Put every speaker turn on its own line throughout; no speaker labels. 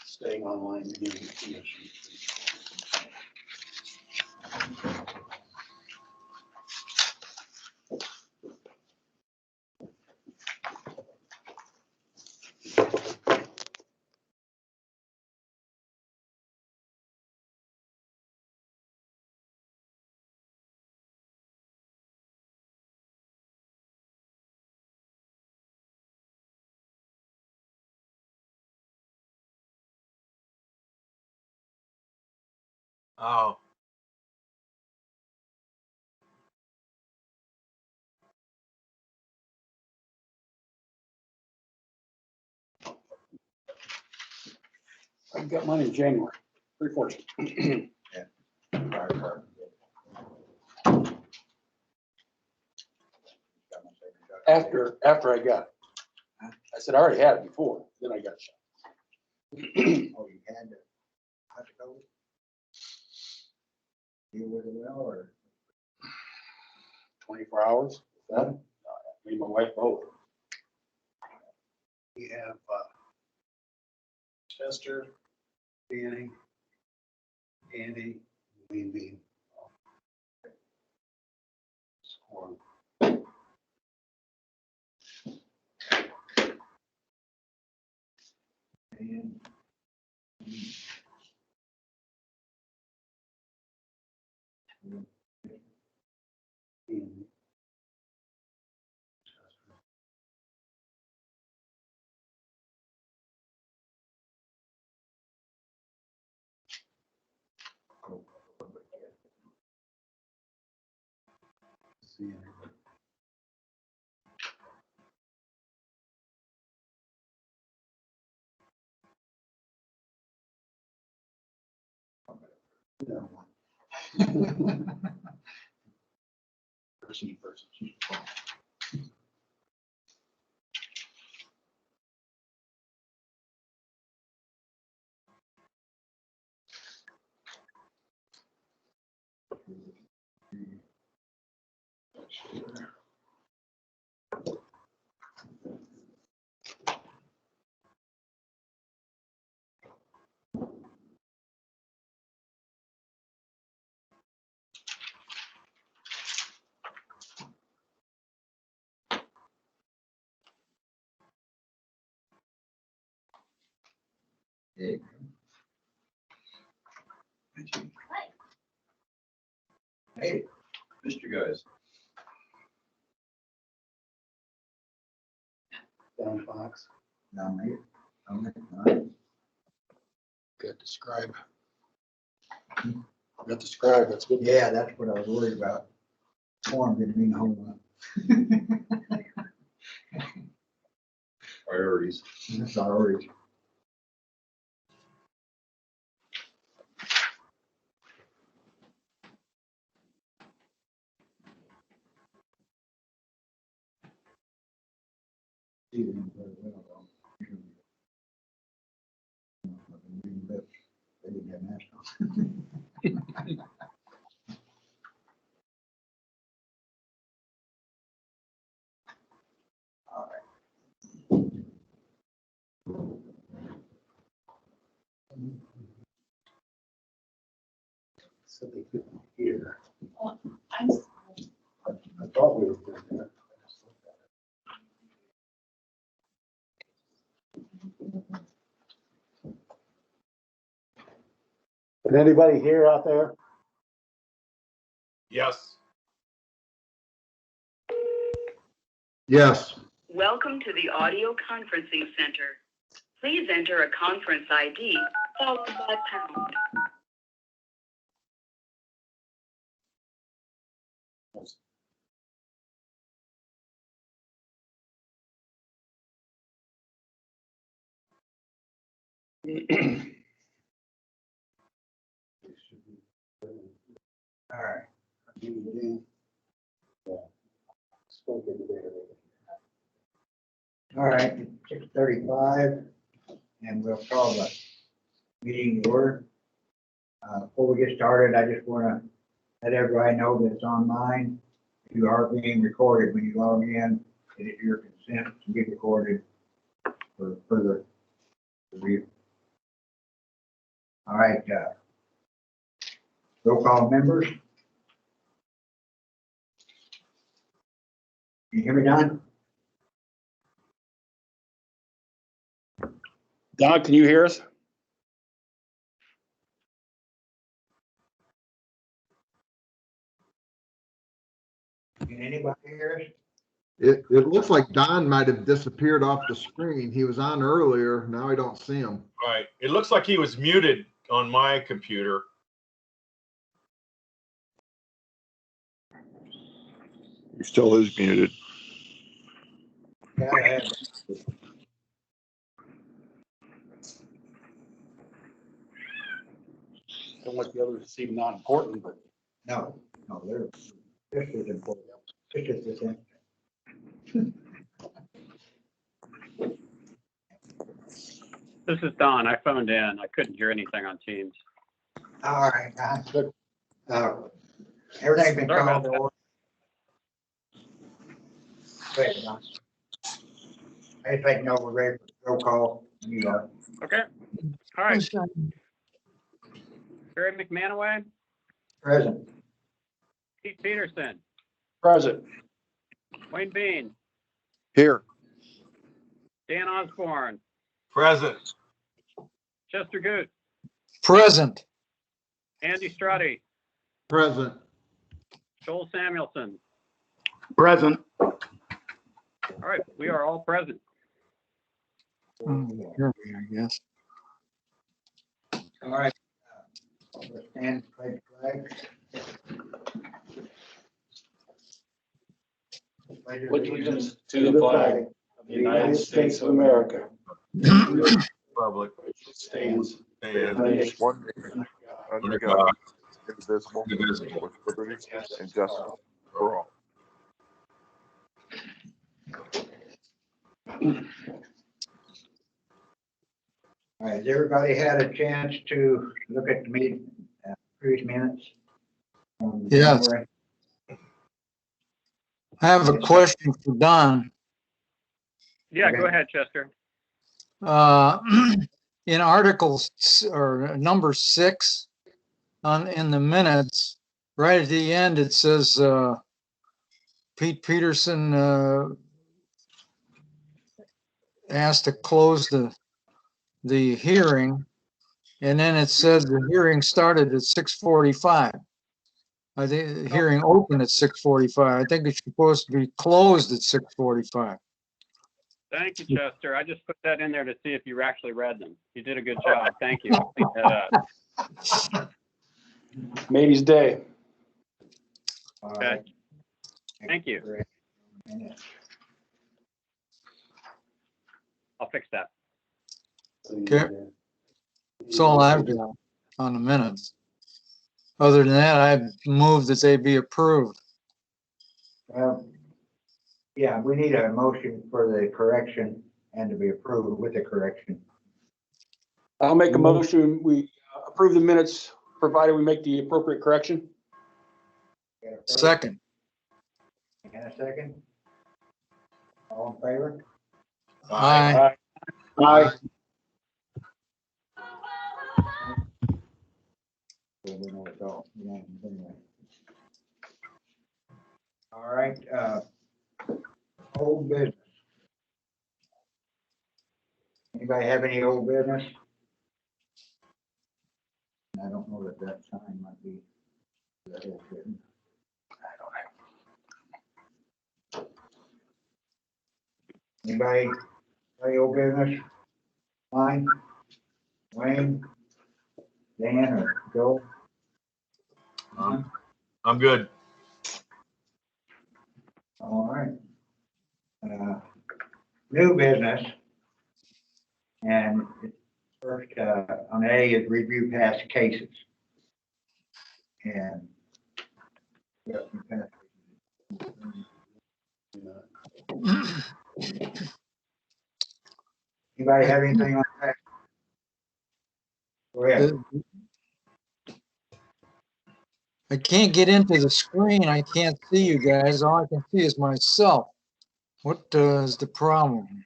Staying online.
Oh.
I've got mine in January. Pretty fortunate. After I got it. I said, I already had it before, then I got shot.
Oh, you had to go? You with it well, or?
24 hours. Me and my wife both.
We have Chester, Danny, Andy, Lean. Score.
And
Andy. See you.
Person.
Hey. Hey, Mr. Guys.
Down Fox.
Nominate.
Got the scribe. Got the scribe, that's good.
Yeah, that's what I was worried about. Form didn't mean a whole lot.
Priorities.
That's already. See them very well, though. They didn't have nationals. All right.
So they couldn't hear.
I'm
I thought we were doing that. Can anybody hear out there?
Yes.
Yes.
Welcome to the audio conferencing center. Please enter a conference ID followed by pound.
All right.
Spoken today.
All right, 6:35, and we'll call the meeting to order. Before we get started, I just want to let everybody know that it's online. You are being recorded when you log in. It is your consent to be recorded for further review. All right, roll call members. Can you hear me, Don?
Don, can you hear us?
Can anybody hear us?
It looks like Don might have disappeared off the screen. He was on earlier. Now I don't see him.
Right. It looks like he was muted on my computer.
He still is muted.
Gotta have it.
Don't want the others to seem not important, but
No, they're just as important. Just as important.
This is Don. I phoned in. I couldn't hear anything on Teams.
All right, good. Everything's been
Sorry
called
about
to order. Wait, Don. I just think no, we're ready for roll call. You are.
Okay. All right. Barry McManaway,
Present.
Pete Peterson,
present.
Wayne Bean,
Here.
Dan Osborne,
Present.
Chester Goot,
Present.
Andy Strutty,
Present.
Joel Samuelson.
Present.
All right, we are all present.
Here we are, I guess.
All right. Let's stand, pledge flag.
Pledge allegiance to the flag of the United States of America.
Public.
Stands.
And
One nation, under God, indivisible, with liberty and justice for all.
All right, has everybody had a chance to look at the meeting, previous minutes?
Yes. I have a question for Don.
Yeah,
Okay.
go ahead, Chester.
In articles or number 6 in the minutes, right at the end, it says, Pete Peterson, asked to close the hearing. And then it said the hearing started at 6:45. I think the hearing opened at 6:45. I think it's supposed to be closed at 6:45.
Thank you, Chester. I just put that in there to see if you actually read them. You did a good job. Thank you.
Matey's day.
All
Okay.
right.
Thank you. I'll fix that.
Okay. That's all I've got on the minutes. Other than that, I move that they be approved.
Yeah, we need a motion for the correction and to be approved with the correction.
I'll make a motion. We approve the minutes, provided we make the appropriate correction.
Got a first
Second.
And a second. All in favor?
Aye.
Aye.
All right, old business. Anybody have any old business? I don't know that that sign might be. That is written. Anybody, any old business? Mine? Wayne? Dan or Joe?
I'm good.
All right. New business. And first, on A is review past cases. And. Anybody have anything on that? Go ahead.
I can't get into the screen. I can't see you guys. All I can see is myself. What is the problem?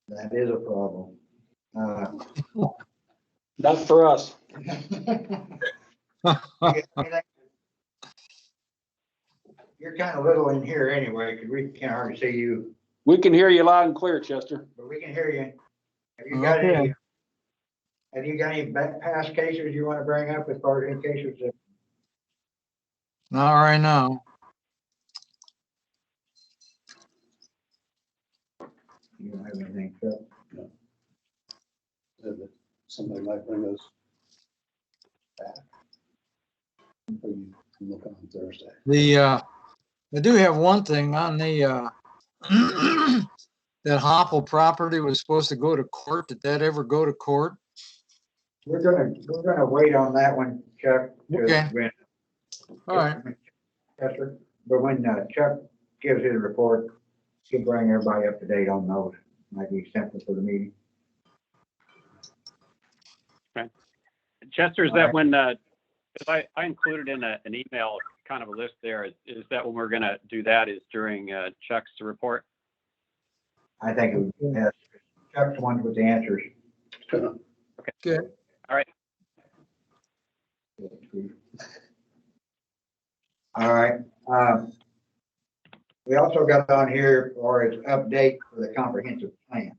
That is a problem.
Not for us.
You're kind of little in here anyway, because we can't hardly see you,
We can hear you loud and clear, Chester.
but we can hear you. Have you got any,
Okay.
have you got any past cases you want to bring up as far as in cases that
Not right now.
you don't have anything? So,
Somebody might bring those back. You can look on Thursday.
I do have one thing on the, that Hopple property was supposed to go to court. Did that ever go to court?
we're gonna wait on that one, Chuck. to
Okay.
when-
All right.
Chester, but when Chuck gives his report, he'll bring everybody up to date on those. Might be simple for the meeting.
Chester, is that when, 'cause I included in an email kind of a list there. Is that when we're gonna do that, is during Chuck's report?
I think it was, yes, Chuck's the one with the answers.
Okay.
All right.
All right, we also got on here for its update for the comprehensive plan.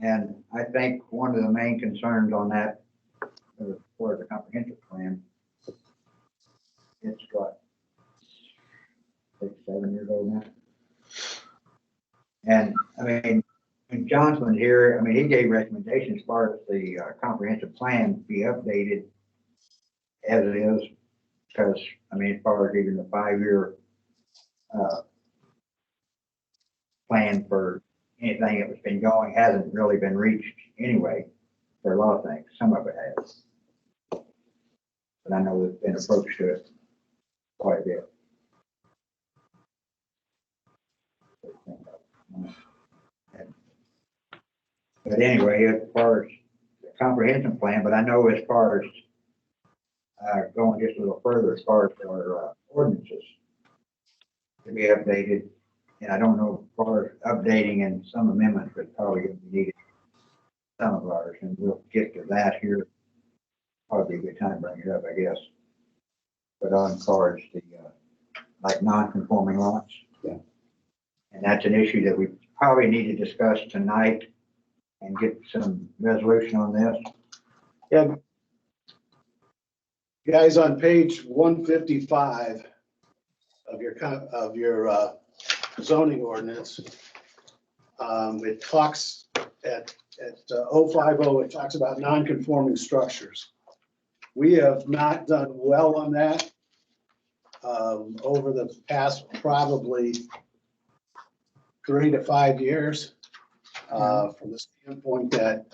And I think one of the main concerns on that, for the comprehensive plan, it's what, 6, 7 years old now? And I mean, when Johnson here, I mean, he gave recommendations as far as the comprehensive plan be updated as it is, because, I mean, as far as even the 5-year plan for anything that was been going hasn't really been reached anyway, for a lot of things. Some of it has. But I know there's been approach to it quite a bit. But anyway, as far as the comprehensive plan, but I know as far as going just a little further, as far as our ordinances to be updated, and I don't know as far as updating and some amendments that probably going to be needed, some of ours, and we'll get to that here. Probably be a good time to bring it up, I guess. But on far as the like non-conforming lots,
yeah,
and that's an issue that we probably need to discuss tonight and get some resolution on this.
Yeah. Guys, on page 155 of your zoning ordinance, it talks at 050, it talks about non-conforming structures. We have not done well on that over the past probably 3 to 5 years, from the standpoint that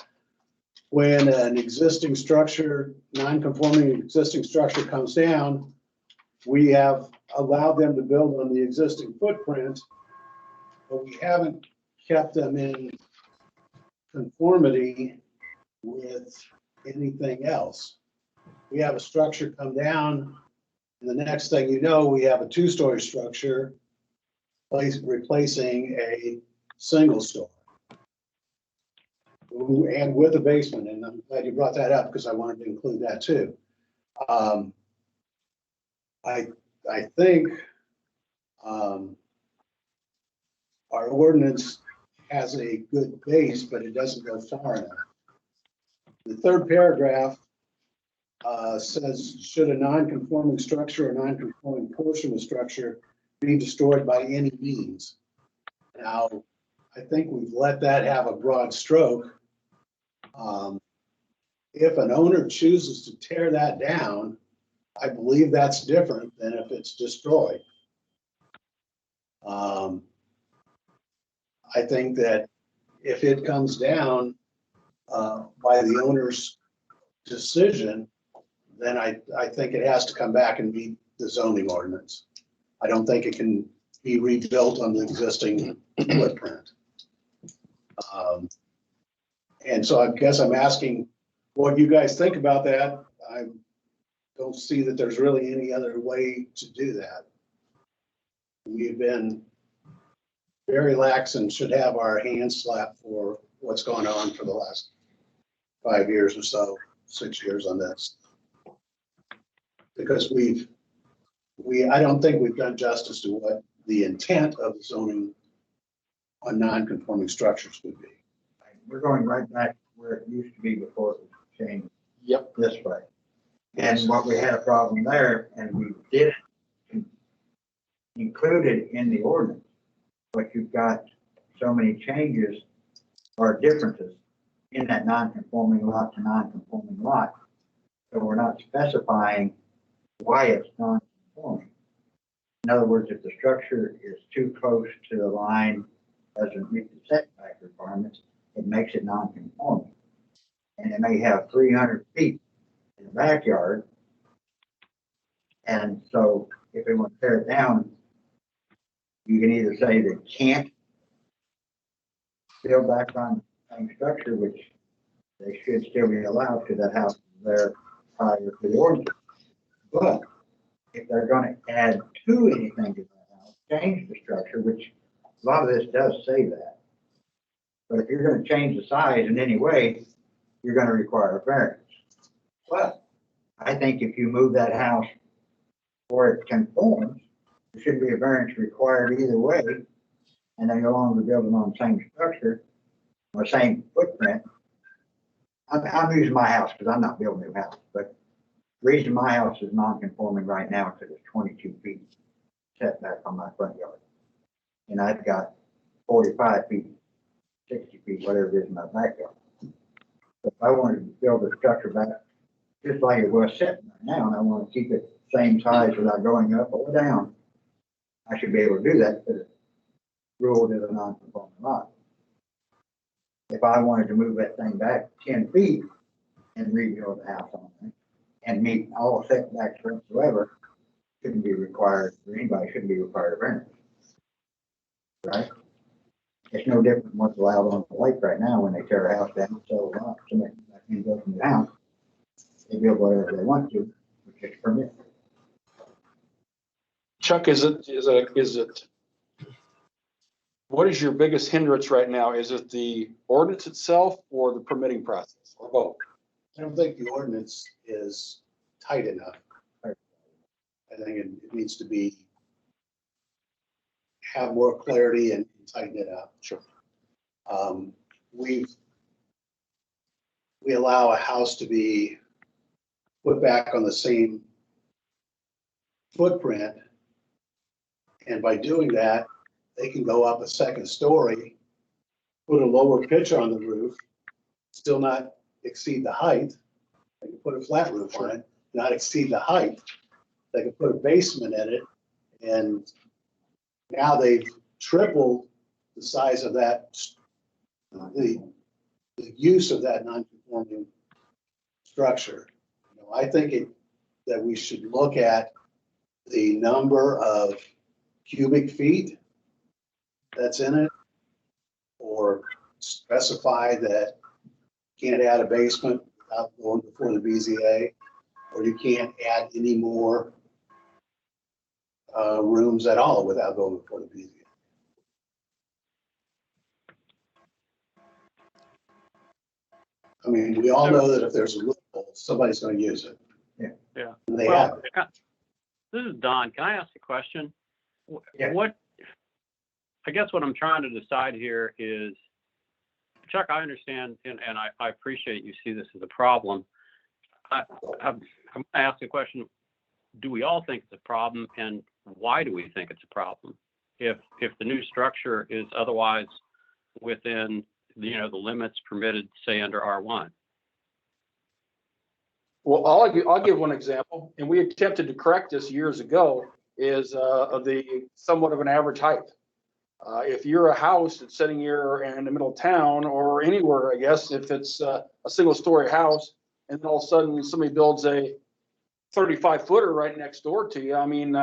when an existing structure, non-conforming existing structure comes down, we have allowed them to build on the existing footprint, but we haven't kept them in conformity with anything else. We have a structure come down, and the next thing you know, we have a 2-story structure replacing a single story. And with a basement, and I'm glad you brought that up because I wanted to include that too. I think our ordinance has a good base, but it doesn't go far enough. The third paragraph says, should a non-conforming structure or non-conforming portion of structure be destroyed by any means? Now, I think we've let that have a broad stroke. If an owner chooses to tear that down, I believe that's different than if it's destroyed. I think that if it comes down by the owner's decision, then I think it has to come back and meet the zoning ordinance. I don't think it can be rebuilt on the existing footprint. And so I guess I'm asking what you guys think about that. I don't see that there's really any other way to do that. We've been very lax and should have our hands slapped for what's gone on for the last 5 years or so, 6 years on this. Because I don't think we've done justice to what the intent of zoning on non-conforming structures would be.
We're going right back where it used to be before it was changed.
Yep.
This way. And what we had a problem there, and we didn't include it in the ordinance, but you've got so many changes or differences in that non-conforming lot to non-conforming lot. So we're not specifying why it's non-conforming. In other words, if the structure is too close to the line, doesn't meet the setback requirements, it makes it non-conforming. And it may have 300 feet in the backyard. And so if they want to tear it down, you can either say they can't build back on the same structure, which they should still be allowed because that house is there prior to the ordinance. But if they're going to add to anything to that house, change the structure, which a lot of this does say that. But if you're going to change the size in any way, you're going to require a variance. But I think if you move that house where it conforms, there shouldn't be a variance required either way. And then go on to building on the same structure or same footprint. I'm using my house because I'm not building a new house, but the reason my house is non-conforming right now is because it's 22 feet setback on my front yard. And I've got 45 feet, 60 feet, whatever it is in my backyard. If I wanted to build a structure back just like it was sitting right now, and I want to keep it same size without going up or down, I should be able to do that because it's ruled as a non-conforming lot. If I wanted to move that thing back 10 feet and rebuild the house on it and meet all setbacks whatsoever, shouldn't be required, or anybody shouldn't be required a variance. Right? It's no different than what's allowed on the lake right now when they tear a house down, so somebody can go from the house. They build whatever they want to, which is permitted.
Chuck, what is your biggest hindrance right now? Is it the ordinance itself or the permitting process, or both?
I don't think the ordinance is tight enough. I think it needs to have more clarity and tighten it up.
Sure.
We allow a house to be put back on the same footprint. And by doing that, they can go up a second story, put a lower pitch on the roof, still not exceed the height. They can put a flat roof on it, not exceed the height. They can put a basement in it, and now they've tripled the size of that, the use of that non-conforming structure. I think that we should look at the number of cubic feet that's in it, or specify that you can't add a basement without going before the BZA, or you can't add any more rooms at all without going before the BZA. I mean, we all know that if there's a loophole, somebody's going to use it.
Yeah.
And they have it.
This is Don. Can I ask a question?
Yeah.
I guess what I'm trying to decide here is, Chuck, I understand and I appreciate you see this as a problem. I'm going to ask a question. Do we all think it's a problem, and why do we think it's a problem? If the new structure is otherwise within the limits permitted, say, under R1.
Well, I'll give one example, and we attempted to correct this years ago, is of the somewhat of an average height. If you're a house that's sitting here in the middle of town or anywhere, I guess, if it's a single story house, and then all of a sudden somebody builds a 35 footer right next door to you, I mean,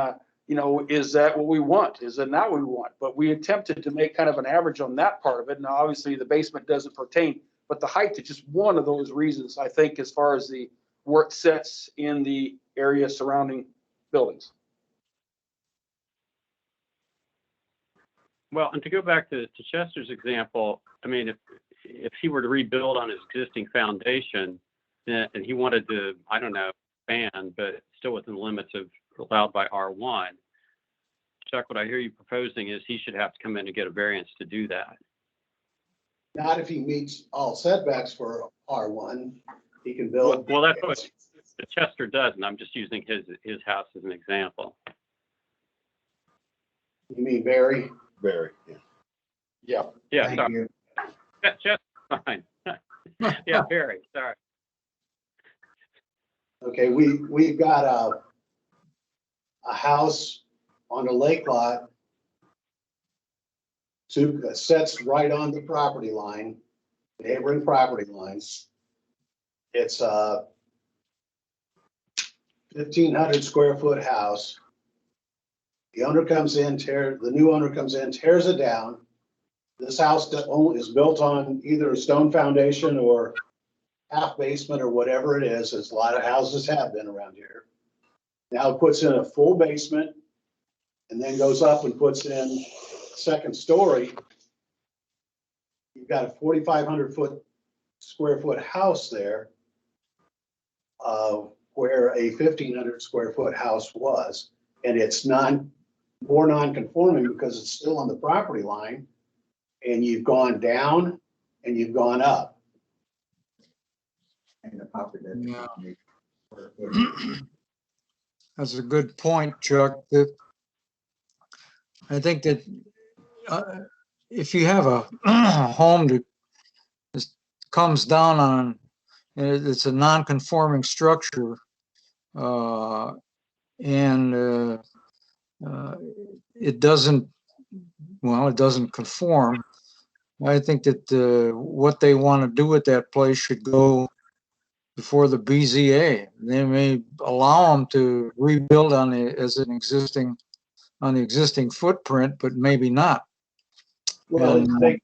is that what we want? Is it not what we want? But we attempted to make kind of an average on that part of it. Now, obviously, the basement doesn't pertain, but the height is just one of those reasons, I think, as far as where it sits in the area surrounding buildings.
Well, and to go back to Chester's example, I mean, if he were to rebuild on his existing foundation, and he wanted to, I don't know, expand, but still within the limits of allowed by R1, Chuck, what I hear you proposing is he should have to come in and get a variance to do that.
Not if he meets all setbacks for R1, he can build.
Well, that's what Chester does, and I'm just using his house as an example.
You mean Barry?
Very, yeah.
Yeah.
Yeah,
Thank
sorry.
you.
Chester's fine. Yeah, Barry, sorry.
Okay, we've got a house on a lake lot. Sets right on the property line, neighboring property lines. It's a 1,500 square foot house. The owner comes in, the new owner comes in, tears it down. This house is built on either a stone foundation or half basement or whatever it is, as a lot of houses have been around here. Now it puts in a full basement and then goes up and puts in second story. You've got a 4,500 square foot house there, where a 1,500 square foot house was, and it's more non-conforming because it's still on the property line, and you've gone down and you've gone up.
And the property doesn't
Yeah.
need-
That's a good point, Chuck. I think that if you have a home that just comes down on, it's a non-conforming structure, and it doesn't conform. I think that what they want to do with that place should go before the BZA. They may allow them to rebuild on the existing footprint, but maybe not.
Well,
And-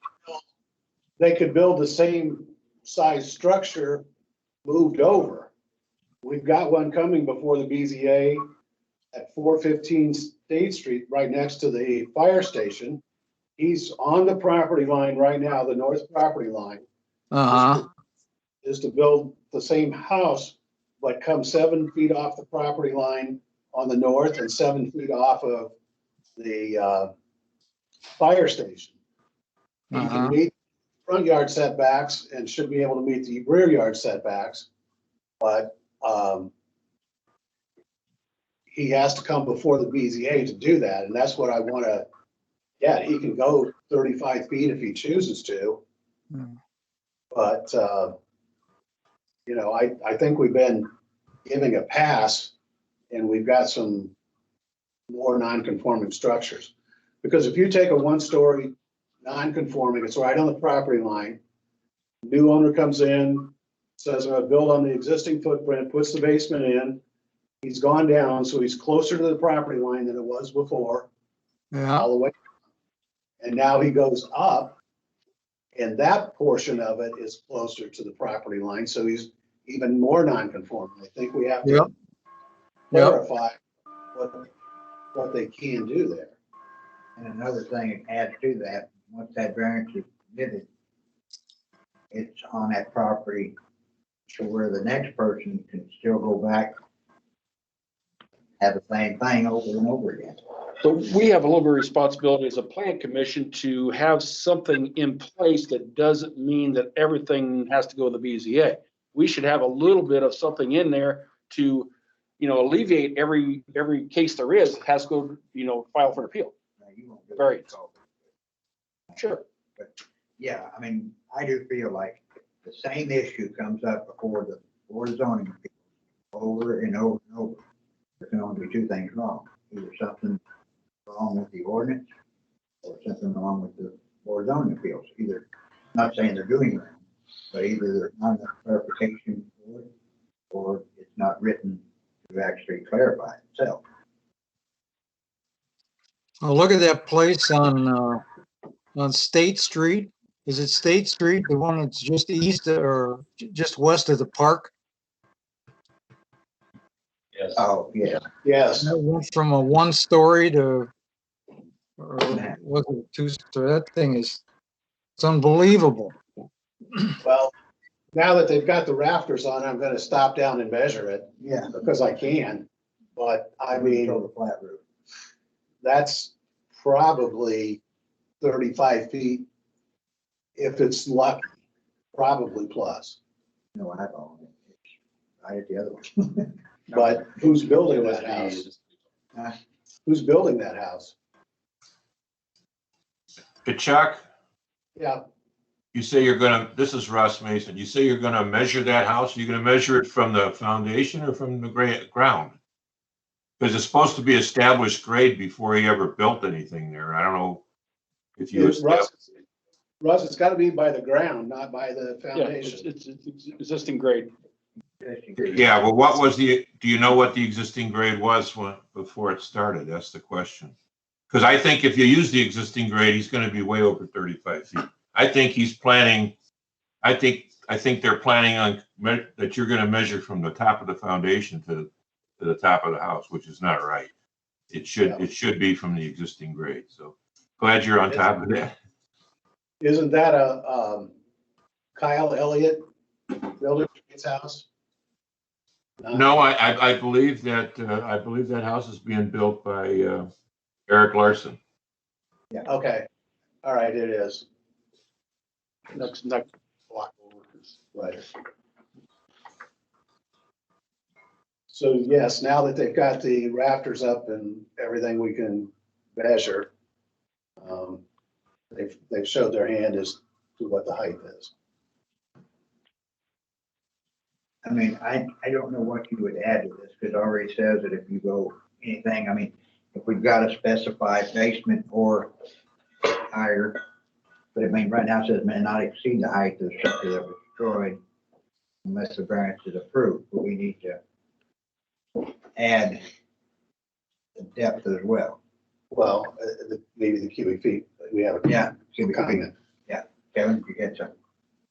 they could build the same size structure moved over. We've got one coming before the BZA at 415 State Street, right next to the fire station. He's on the property line right now, the north property line.
Uh-huh.
Is to build the same house, but come 7 feet off the property line on the north and 7 feet off of the fire station. He
Uh-huh.
can meet front yard setbacks and should be able to meet the rear yard setbacks, but he has to come before the BZA to do that, and that's what I want to. Yeah, he can go 35 feet if he chooses to, but you know, I think we've been giving a pass, and we've got some more non-conforming structures. Because if you take a one-story non-conforming, it's right on the property line. New owner comes in, says, I'm gonna build on the existing footprint, puts the basement in. He's gone down, so he's closer to the property line than it was before,
Yeah.
all the way. And now he goes up, and that portion of it is closer to the property line, so he's even more non-conforming. I think we have to
Yep.
clarify what they can do there.
And another thing that adds to that, once that variance is submitted, it's on that property to where the next person can still go back, have the same thing over and over again.
So we have a little bit of responsibility as a plan commission to have something in place that doesn't mean that everything has to go to the BZA. We should have a little bit of something in there to, you know, alleviate every case there is, it has to go, you know, file for an appeal.
Now, you won't do it.
Variance. Sure.
Yeah, I mean, I do feel like the same issue comes up before the board of zoning appeals over and over and over. There can only be two things wrong, either something wrong with the ordinance or something wrong with the board of zoning appeals. Either, not saying they're doing wrong, but either there's not enough clarification for it, or it's not written to actually clarify itself.
Well, look at that place on State Street. Is it State Street, the one that's just east or just west of the park?
Oh, yeah.
Yes,
That went from a one-story to Or was it 2 story? That thing is, it's unbelievable.
Well, now that they've got the rafters on, I'm gonna stop down and measure it
Yeah.
because I can. But I mean,
The flat roof.
that's probably 35 feet. If it's lucky, probably plus.
No, I don't. I hit the other one.
But who's building that house? Who's building that house?
Hey, Chuck,
Yeah,
you say you're gonna, this is Russ Mason, you say you're gonna measure that house, you're gonna measure it from the foundation or from the ground? Because it's supposed to be established grade before he ever built anything there. I don't know if you.
Russ, it's gotta be by the ground, not by the
Yeah,
foundation.
it's existing grade.
Yeah, well, what was do you know what the existing grade was before it started? That's the question. Because I think if you use the existing grade, he's gonna be way over 35 feet. I think he's planning, I think they're planning on that you're gonna measure from the top of the foundation to the top of the house, which is not right. It should be from the existing grade. So glad you're on top of that.
Isn't that a Kyle Elliott building his house?
No, I believe that house is being built by Eric Larson.
Okay, all right, it is.
Next block over.
Right. So yes, now that they've got the rafters up and everything we can measure, they've showed their hand as to what the height is.
I mean, I don't know what you would add to this, because it already says that if you go anything, I mean, if we've got a specified basement or higher, but I mean, right now it says may not exceed the height of the structure that was destroyed unless the variance is approved, but we need to add the depth as well.
Well, maybe the cubic feet, we have.
Yeah.
Comment.
Yeah, Kevin, you get some.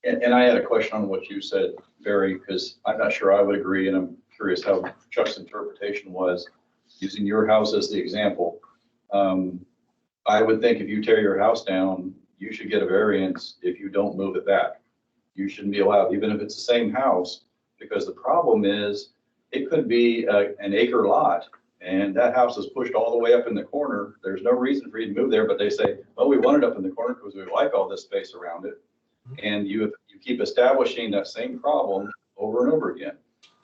And I had a question on what you said, Barry, because I'm not sure I would agree, and I'm curious how Chuck's interpretation was, using your house as the example. I would think if you tear your house down, you should get a variance if you don't move it back. You shouldn't be allowed, even if it's the same house, because the problem is, it could be an acre lot, and that house is pushed all the way up in the corner. There's no reason for you to move there, but they say, well, we want it up in the corner because we like all this space around it. And you keep establishing that same problem over and over again.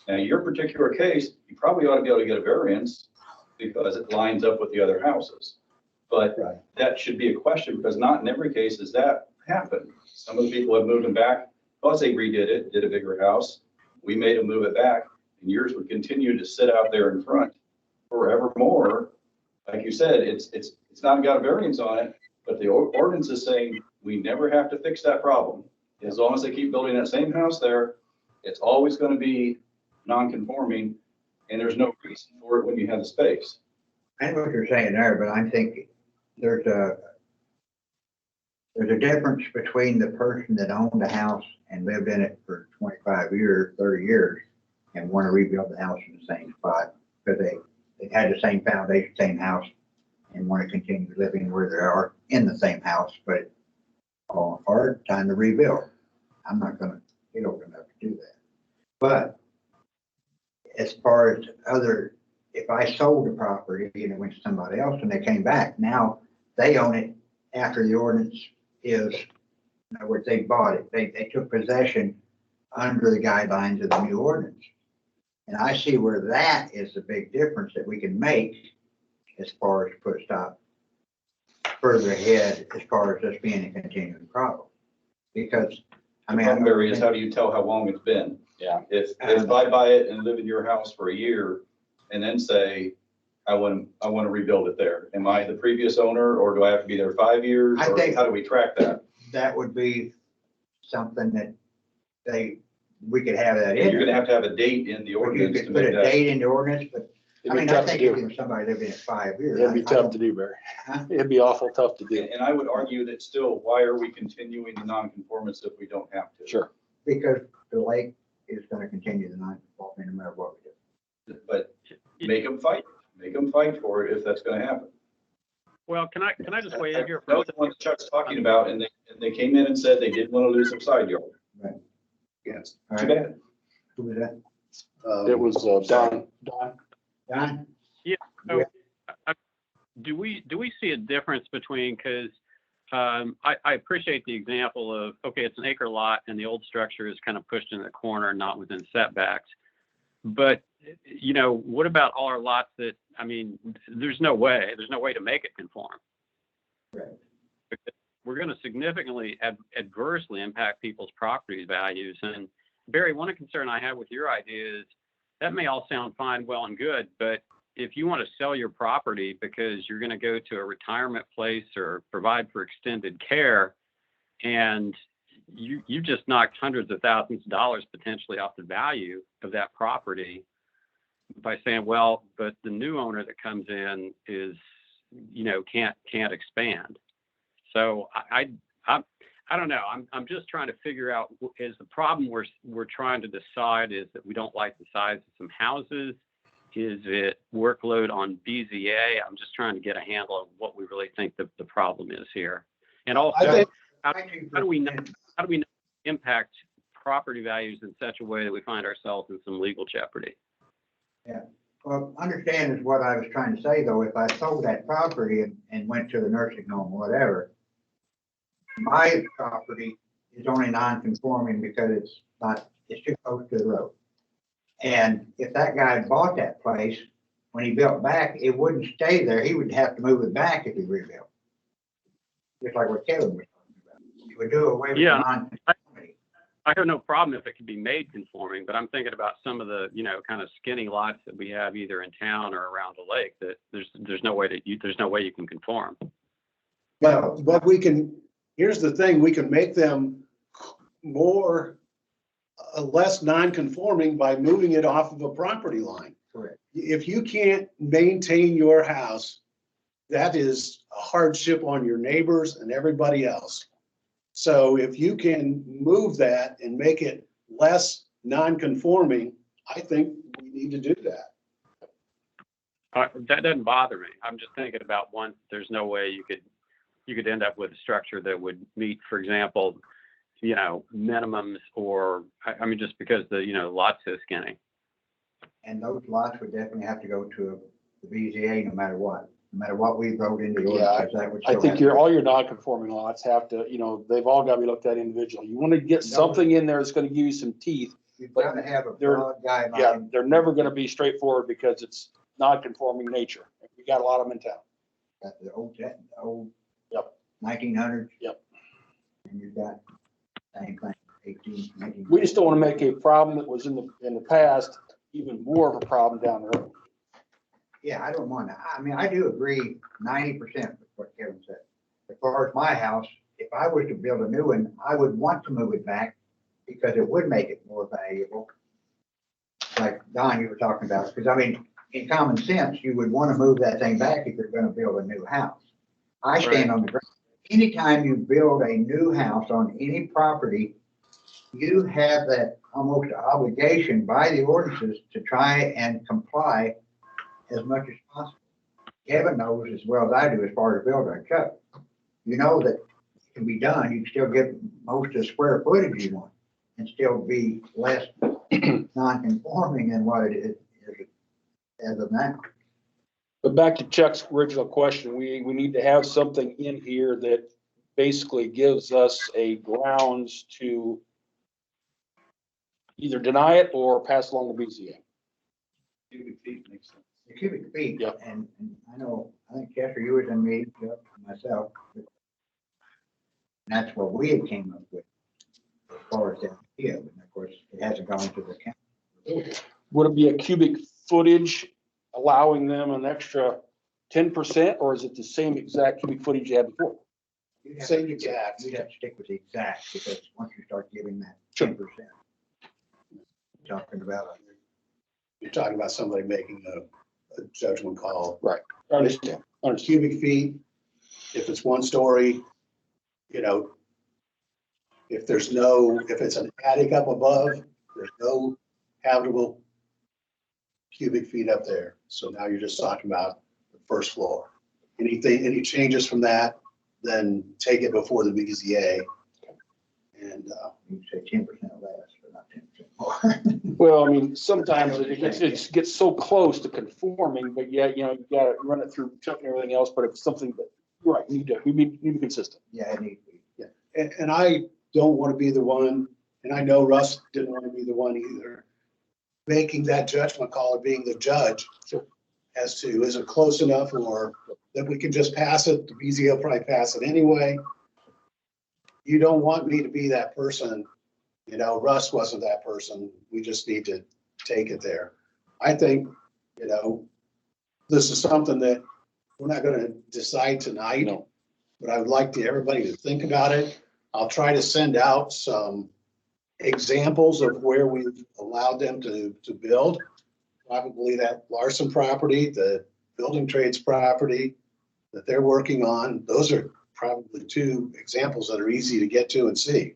Now, your particular case, you probably ought to be able to get a variance because it lines up with the other houses. But that should be a question, because not in every case does that happen. Some of the people have moved them back because they redid it, did a bigger house. We made them move it back, and yours would continue to sit out there in front forevermore. Like you said, it's not got a variance on it, but the ordinance is saying we never have to fix that problem. As long as they keep building that same house there, it's always going to be non-conforming, and there's no reason for it when you have the space.
I know what you're saying there, but I'm thinking there's a difference between the person that owned the house and lived in it for 25 years, 30 years, and want to rebuild the house in the same spot because they had the same foundation, same house, and want to continue living where they are in the same house, but it's falling apart, time to rebuild. I'm not going to get old enough to do that. But as far as if I sold the property and it went to somebody else and they came back, now they own it after the ordinance is, in other words, they bought it. They took possession under the guidelines of the new ordinance. And I see where that is the big difference that we can make as far as put a stop further ahead as far as this being a continuing problem. Because, I mean,
Barry, is how do you tell how long it's been?
Yeah.
If I buy it and live in your house for a year and then say, I want to rebuild it there, am I the previous owner, or do I have to be there 5 years?
I
or
think
how do we track that?
that would be something that we could have that in.
You're going to have a date in the
You
ordinance to
could put
make
a
that.
date in the ordinance, but I
It'd be
mean, I
tough to
think
do.
if somebody lived in it 5 years.
It'd be
I
tough
don't-
to do, Barry.
Huh?
It'd be awful tough to do.
And I would argue that still, why are we continuing the nonconformance if we don't have to?
Sure.
Because the lake is going to continue the non-conforming no matter what we do.
But make them fight for it if that's going to happen.
Well, can I just weigh in here for
That
a
was the one that Chuck's talking about, and they came in and said they didn't want to lose their side yard.
Yes.
All
Too
right.
bad.
Who was that?
It was Don.
Don?
So, do we see a difference between, because I appreciate the example of, okay, it's an acre lot and the old structure is kind of pushed in the corner, not within setbacks. But, you know, what about all our lots that, I mean, there's no way to make it conform.
Right.
Because we're going to significantly adversely impact people's property values. And Barry, one concern I have with your idea is that may all sound fine, well and good, but if you want to sell your property because you're going to go to a retirement place or provide for extended care, and you just knocked hundreds of thousands of dollars potentially off the value of that property by saying, well, but the new owner that comes in is, you know, can't expand. So I don't know. I'm just trying to figure out, is the problem we're trying to decide is that we don't like the size of some houses? Is it workload on BZA? I'm just trying to get a handle on what we really think the problem is here. And also, how do we not impact property values in such a way that we find ourselves in some legal jeopardy?
Yeah. Well, understand is what I was trying to say, though. If I sold that property and went to the nursing home or whatever, my property is only non-conforming because it's too close to the road. And if that guy had bought that place, when he built back, it wouldn't stay there. He would have to move it back if he rebuilt. Just like what Kevin was talking about. He would do away with non-conformity.
I have no problem if it can be made conforming, but I'm thinking about some of the, you know, kind of skinny lots that we have either in town or around the lake that there's no way you can conform.
But we can, here's the thing, we can make them less non-conforming by moving it off of a property line.
Correct.
If you can't maintain your house, that is a hardship on your neighbors and everybody else. So if you can move that and make it less non-conforming, I think we need to do that.
That doesn't bother me. I'm just thinking about there's no way you could end up with a structure that would meet, for example, you know, minimums, or I mean, just because the, you know, lot's so skinny.
And those lots would definitely have to go to the BZA no matter what we wrote into the ordinance.
I think all your non-conforming lots have to, you know, they've all got to be looked at individually. You want to get something in there that's going to give you some teeth.
You've got to have a broad guideline.
Yeah, they're never going to be straightforward because it's non-conforming nature. We got a lot of them in town.
Got the old
Yep.
1900s.
Yep.
And you've got same thing, 19.
We just don't want to make a problem that was in the past even more of a problem down the road.
Yeah, I don't want to. I mean, I do agree 90% with what Kevin said. As far as my house, if I was to build a new one, I would want to move it back because it would make it more valuable. Like Don, you were talking about, because I mean, in common sense, you would want to move that thing back if you're going to build a new house. I stand on the ground. Anytime you build a new house on any property, you have that almost obligation by the ordinances to try and comply as much as possible. Kevin knows as well as I do as far as building. Chuck, you know that it can be done. You can still get most of the square footage you want and still be less non-conforming than what it is as of now.
But back to Chuck's original question, we need to have something in here that basically gives us a grounds to either deny it or pass along the BZA.
Cubic feet makes sense.
The cubic feet,
Yep.
and I think Chester, you was in me, Chuck, and myself. And that's what we had came up with as far as that idea, and of course, it hasn't gone to the county.
Would it be a cubic footage allowing them an extra 10%, or is it the same exact cubic footage you had before?
Same exact.
You'd have to stick with the exact, because once you start giving that
Sure.
10%, talking about
You're talking about somebody making a judgment call.
Right. I understand.
Cubic feet, if it's 1 story, you know, if it's an attic up above, there's no habitable cubic feet up there. So now you're just talking about the first floor. any changes from that, then take it before the BZA. And,
You say 10% less, but not 10% more.
Well, I mean, sometimes it gets so close to conforming, but yet, you gotta run it through Chuck and everything else, but if something that, you're right, you need to be consistent.
Yeah, it needs to be.
and I don't want to be the one, and I know Russ didn't want to be the one either, making that judgment call or being the judge as to, is it close enough, or that we can just pass it, the BZA will probably pass it anyway. You don't want me to be that person. Russ wasn't that person. We just need to take it there. I think, this is something that we're not going to decide tonight,
No.
but I would like everybody to think about it. I'll try to send out some examples of where we've allowed them to build. Probably that Larson property, the building trades property that they're working on. Those are probably two examples that are easy to get to and see.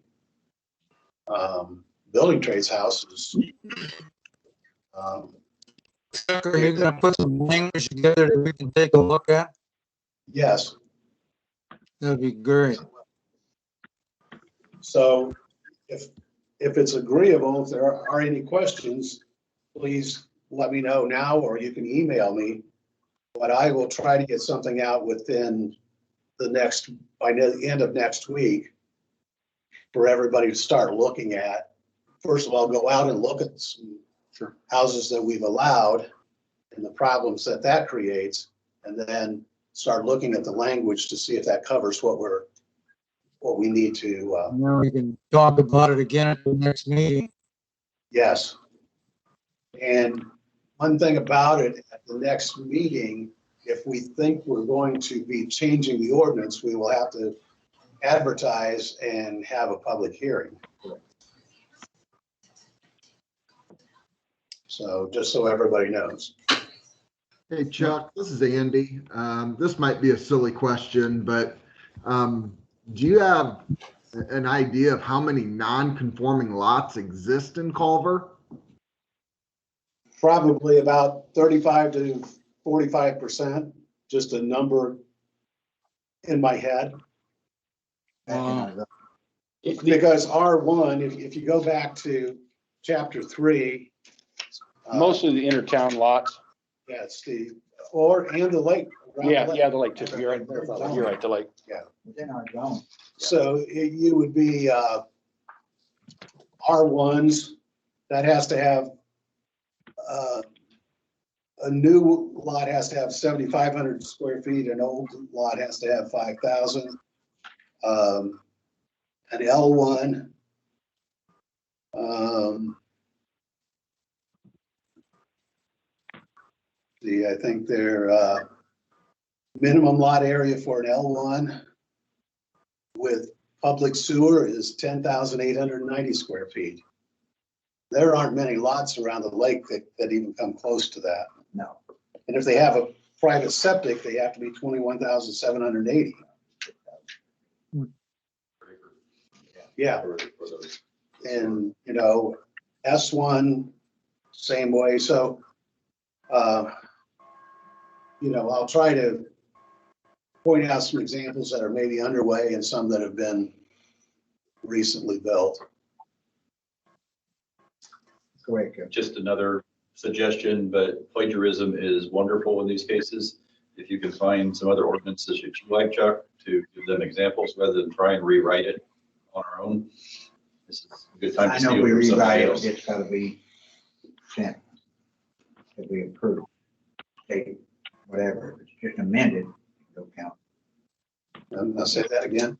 Building trades houses.
Chuck, are you gonna put some language together that we can take a look at?
Yes.
That'd be great.
So if it's agreeable, if there are any questions, please let me know now, or you can email me. But I will try to get something out within by the end of next week for everybody to start looking at. First of all, go out and look at some houses that we've allowed and the problems that creates, and then start looking at the language to see if that covers what we need to.
Now we can talk about it again at the next meeting.
Yes. And one thing about it, at the next meeting, if we think we're going to be changing the ordinance, we will have to advertise and have a public hearing. So just so everybody knows.
Hey Chuck, this is Andy. This might be a silly question, but do you have an idea of how many non-conforming lots exist in Culver?
Probably about 35 to 45%, just a number in my head. Because R1, if you go back to chapter 3.
Mostly the intertown lots.
Yeah, it's and the lake.
Yeah, the lake too. You're right. You're right, the lake.
Yeah.
Within our zone.
So you would be R1s, that has to have, a new lot has to have 7,500 square feet, an old lot has to have 5,000. An L1. I think their minimum lot area for an L1 with public sewer is 10,890 square feet. There aren't many lots around the lake that even come close to that.
No.
And if they have a private septic, they have to be 21,780. Yeah. And, S1, same way. So, I'll try to point out some examples that are maybe underway and some that have been recently built.
Go ahead, Kim.
Just another suggestion, but plagiarism is wonderful in these cases. If you can find some other ordinances that you like, Chuck, to give them examples rather than try and rewrite it on our own. This is a good time to
I know
steal
if we
from
rewrite
somebody
it,
else.
it's gotta be sent. If we approve, state, whatever, if it's just amended, it'll count.
I'll say that again.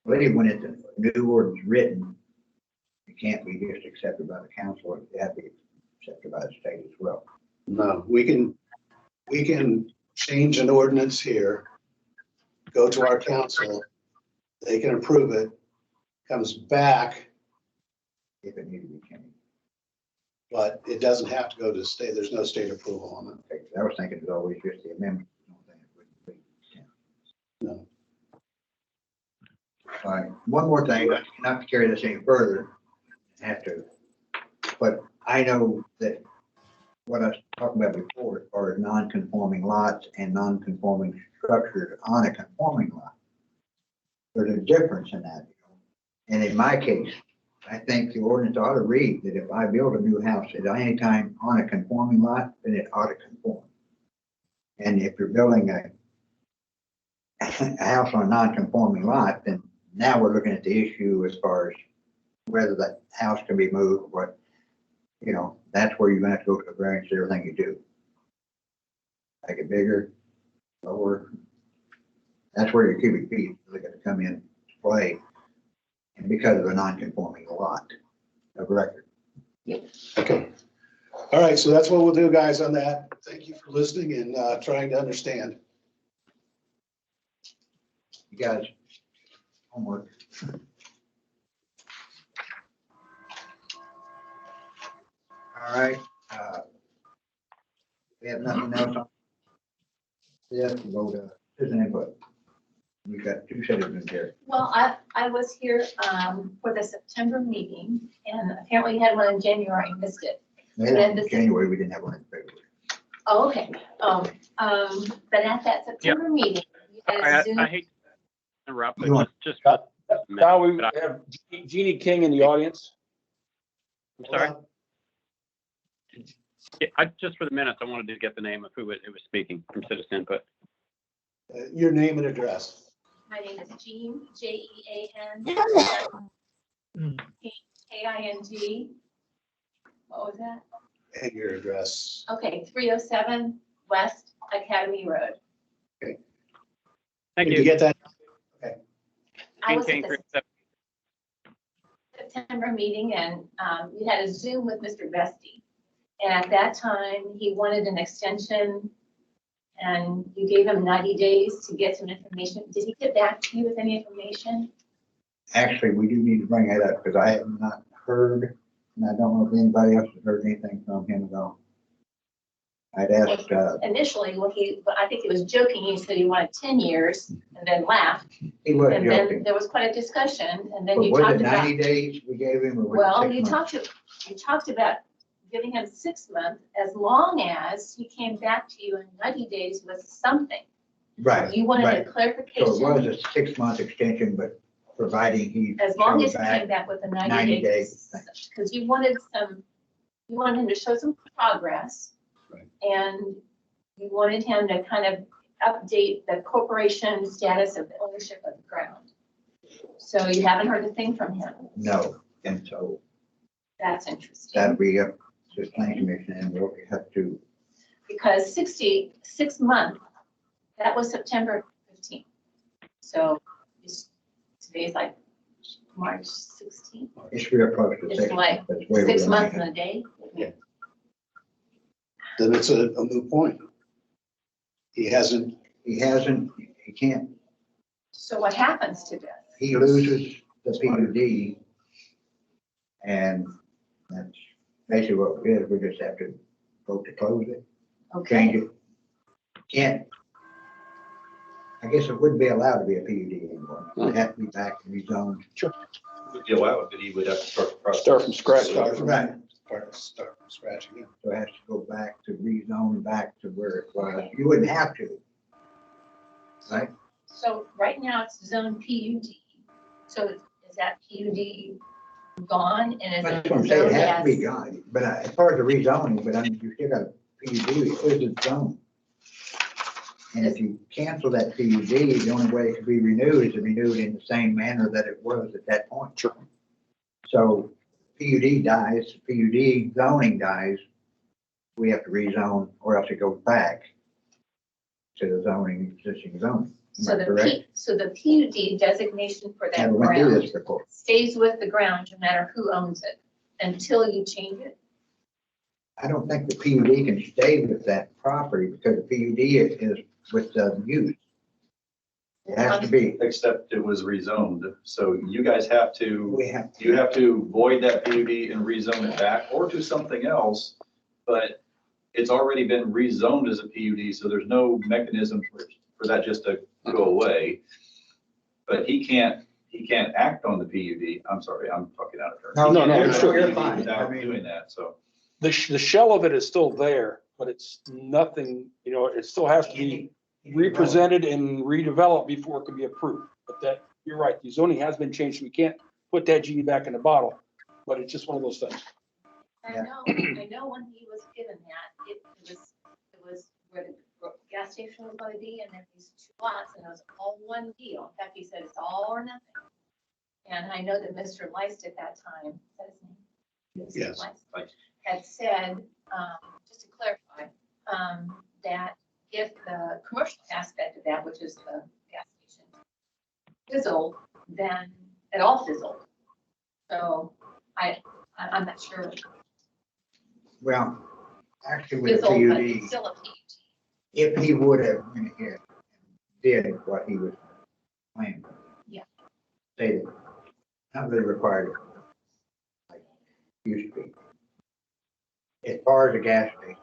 I believe when it's a new ordinance written, it can't be just accepted by the council, it has to be accepted by the state as well.
No, we can change an ordinance here, go to our council, they can approve it, comes back,
If it needs to be changed.
but it doesn't have to go to the state. There's no state approval on it.
Okay, I was thinking it was always just the amendment.
No.
All right, one more thing, not to carry this any further, but I know that what I was talking about before, as far as non-conforming lots and non-conforming structures on a conforming lot. There's a difference in that. And in my case, I think the ordinance ought to read that if I build a new house at any time on a conforming lot, then it ought to conform. And if you're building a house on a non-conforming lot, then now we're looking at the issue as far as whether that house can be moved, what, you know, that's where you're gonna have to go to the variance, everything you do. Make it bigger, lower. That's where your cubic feet is really gonna come in to play. And because of a non-conforming lot of record.
Okay. All right, so that's what we'll do, guys, on that. Thank you for listening and trying to understand.
You guys, homework. All right, we have nothing else on this, we'll go to citizen input. We got two citizens here.
Well, I was here for the September meeting, and apparently you had one in January, I missed it.
In January, we didn't have one in February.
Oh, okay. But at that September meeting, you had a Zoom.
I hate to interrupt,
You want-
but just.
Now we have Jeannie King in the audience.
I'm sorry. Yeah, just for the minutes, I wanted to get the name of who was speaking from citizen input.
Your name and address.
My name is Jean, Jean, King. What was that?
And your address.
Okay, 307 West Academy Road.
Thank
Did
you.
get that?
I was
King,
at the September meeting, and we had a Zoom with Mr. Vesti. And at that time, he wanted an extension, and you gave him 90 days to get some information. Did he get back to you with any information?
Actually, we do need to bring that up because I have not heard, and I don't know if anybody else has heard anything from him at all. I'd asked,
Initially, I think he was joking. He said he wanted 10 years and then laughed.
he was
And then
joking.
there was quite a discussion, and then
But
you
was
talked
it
about.
90 days we gave him or was it
Well,
6
you
months?
talked about giving him 6 months as long as he came back to you in 90 days with something.
Right,
You wanted a
right. So it was
clarification,
a 6-month extension, but providing he.
as long
showed
as he came back with a
90
90
days.
days. Because you wanted him to show some progress.
Right.
And you wanted him to kind of update the corporation status of the ownership of the ground. So you haven't heard a thing from him.
No, and so
That's interesting.
that'll be up to the planning commission and we'll have to,
Because 6 months, that was September 15th. So today's like March 16th.
it's real close to
It's
6
like
months. That's way
6
over
months
90.
and a day.
Then it's a moot point. He hasn't.
He can't,
So what happens to this?
he loses the PUD. And that's basically what we did. We just have to vote to close it, change
Okay,
it. Can't, I guess it wouldn't be allowed to be a PUD anymore. It'd have to be back and rezoned.
Would be allowed, but he would have to start the process.
Start from scratch.
Right.
Start from scratch again.
So it has to go back to rezone back to where it was. You wouldn't have to. Right?
so right now it's zone PUD. So is that PUD gone and is
That's
it
what I'm saying, it
zoned
has to be
as?
gone, but as far as the rezoning, but I mean, you still got a PUD, it is a zone. And if you cancel that PUD, the only way it could be renewed is to renew it in the same manner that it was at that point.
Sure.
So PUD dies, PUD zoning dies, we have to rezone or else it goes back to the zoning, existing zoning.
So
Am I correct?
so the PUD designation for that
Never went through
ground
this before.
stays with the ground no matter who owns it until you change it?
I don't think the PUD can stay with that property because the PUD is with the use. It has to be,
Except it was rezoned, so you guys have to,
we have,
you have to void that PUD and rezone it back or to something else. But it's already been rezoned as a PUD, so there's no mechanism for that just to go away. But he can't act on the PUD. I'm sorry, I'm talking out of turn.
No,
no,
He can't
you're
act
sure,
on the
you're
PUD
fine.
Without
I mean-
doing that, so.
the shell of it is still there, but it's nothing, you know, it still has to be represented and redeveloped before it can be approved. But that, you're right, the zoning has been changed. We can't put that genie back in the bottle, but it's just one of those things.
I know when he was given that, it was where the gas station was gonna be, and then these 2 lots, and it was all one deal. In fact, he said it's all or nothing. And I know that Mr. Leist at that time, is that his name? Mr.
Yes.
Leist had said, just to clarify, that if the commercial aspect of that, which is the gas station, fizzled, then it all fizzled. So I'm not sure.
Well, actually with the
Fizzled, but
PUD,
it's still a PUD.
if he would have went ahead and did what he was planning.
Yeah.
Stated, not really required, like used to be. As far as the gas station,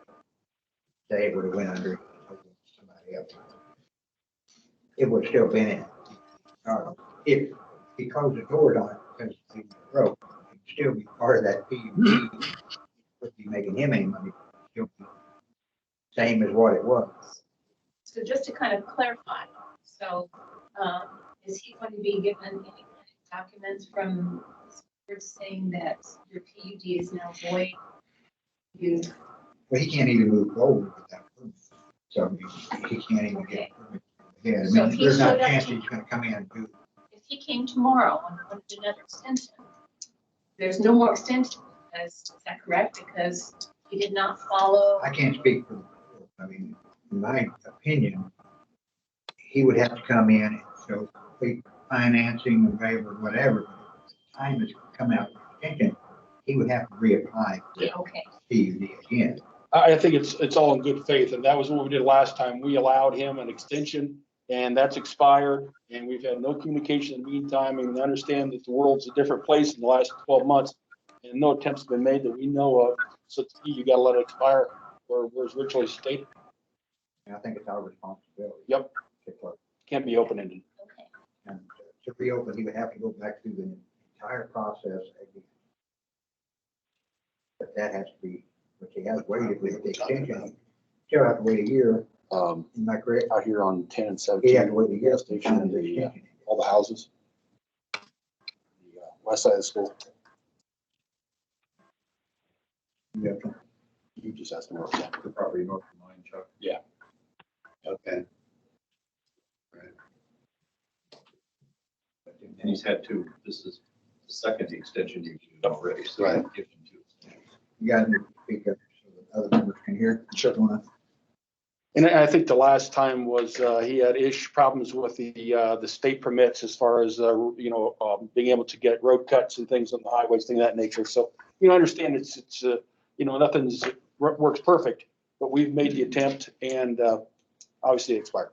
they would have went under somebody else. It would still been in. If he closed the doors on it because he broke, it'd still be part of that PUD. Would be making him any money, still be same as what it was.
So just to kind of clarify, so is he going to be given any kind of documents from this board saying that your PUD is now void?
Well, he can't even move forward without permit. So I mean, he can't even get a permit. Yeah,
So
I
if
mean,
he
there's not
showed
a
up
chance
to-
he's gonna come in and do.
If he came tomorrow and wanted another extension, there's no more extension, is that correct? Because he did not follow.
I can't speak for the board. I mean, in my opinion, he would have to come in and show complete financing and waiver, whatever. But if the time has come out for extension, he would have to reapply for
Okay.
PUD again.
I think it's all in good faith, and that was what we did last time. We allowed him an extension, and that's expired, and we've had no communication in the meantime, and we understand that the world's a different place in the last 12 months, and no attempts have been made that we know of. So you gotta let it expire, or where it's originally stated.
And I think it's our responsibility.
Yep.
To close.
Can't be open-ended.
Okay.
And to reopen, he would have to go back through the entire process again. But that has to be, which he has waited with the extension. He'll have to wait a year. Am I correct?
Out here on 10 and
He
17,
had to wait a year.
gas station and the, all the houses. The west side of the school.
Yeah.
You just asked me.
The property north of mine, Chuck.
Yeah.
Okay.
And he's had 2. This is the second extension you've used already, so
Right.
I'd give him 2.
You guys need to speak up so that other members can hear.
Sure.
Wanna-
And I think the last time was, he had problems with the state permits as far as, being able to get road cuts and things on the highways, things of that nature. So, understand it's nothing's, works perfect, but we've made the attempt and, obviously it expired.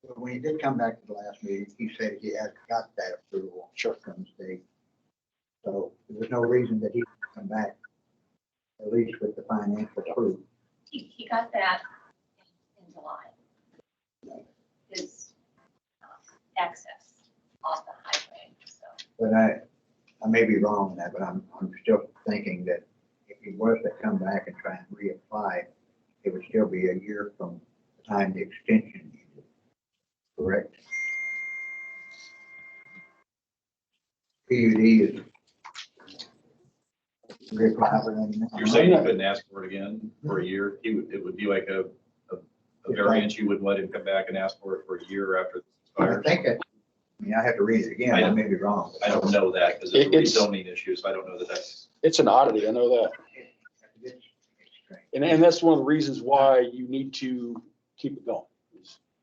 But when he did come back to the last meeting, he said he had got that approval.
Sure.
From the state. So there's no reason that he could come back, at least with the financial proof.
He got that in July. His access off the highway, so.
But I may be wrong on that, but I'm still thinking that if he was to come back and try and reapply, it would still be a year from the time the extension ended. Correct? PUD is reapply for them.
You're saying you couldn't ask for it again for a year? It would be like a variance, you wouldn't let him come back and ask for it for a year after this
I
expires?
think that, I mean, I have to read it again, I may be wrong.
I don't know that because it's a
It's-
rezoning issue, so I don't know that that's.
It's an oddity, I know that.
It's strange.
And that's one of the reasons why you need to keep it going.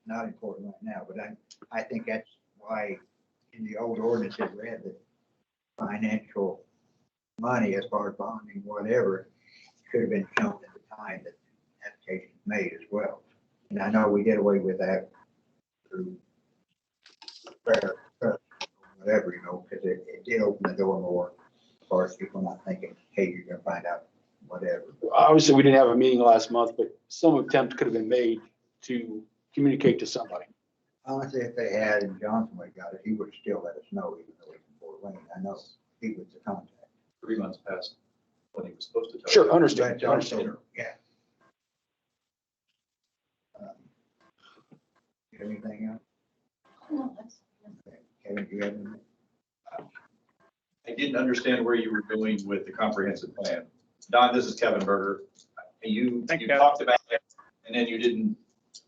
Not important right now, but I think that's why in the old ordinance it read that financial money as far as bonding, whatever, should have been shown at the time that the application was made as well. And I know we did away with that through fair, whatever, because it did open the door more as far as people not thinking, hey, you're gonna find out whatever.
Obviously, we didn't have a meeting last month, but some attempt could have been made to communicate to somebody.
Honestly, if they had and Johnson would have got it, he would have still let us know, even though he's in Fort Wayne. I know he was the contact.
3 months past. what he was supposed to tell you.
Sure,
But
understand,
it's also,
understand.
yeah. You have anything else?
No, that's-
Kevin, do you have anything?
I didn't understand where you were going with the comprehensive plan. Don, this is Kevin Berger. You
Thank you.
talked about it and then you didn't,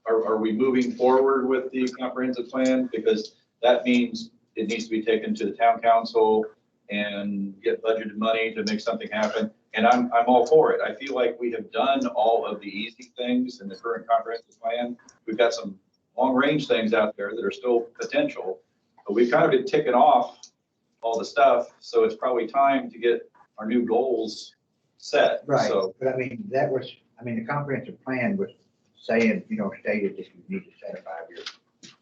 are we moving forward with the comprehensive plan? Because that means it needs to be taken to the town council and get budgeted money to make something happen. And I'm all for it. I feel like we have done all of the easy things in the current comprehensive plan. We've got some long range things out there that are still potential, but we've kind of been ticking off all the stuff. So it's probably time to get our new goals set.
Right,
So
but I mean, the comprehensive plan was saying, stated that you need to set a 5-year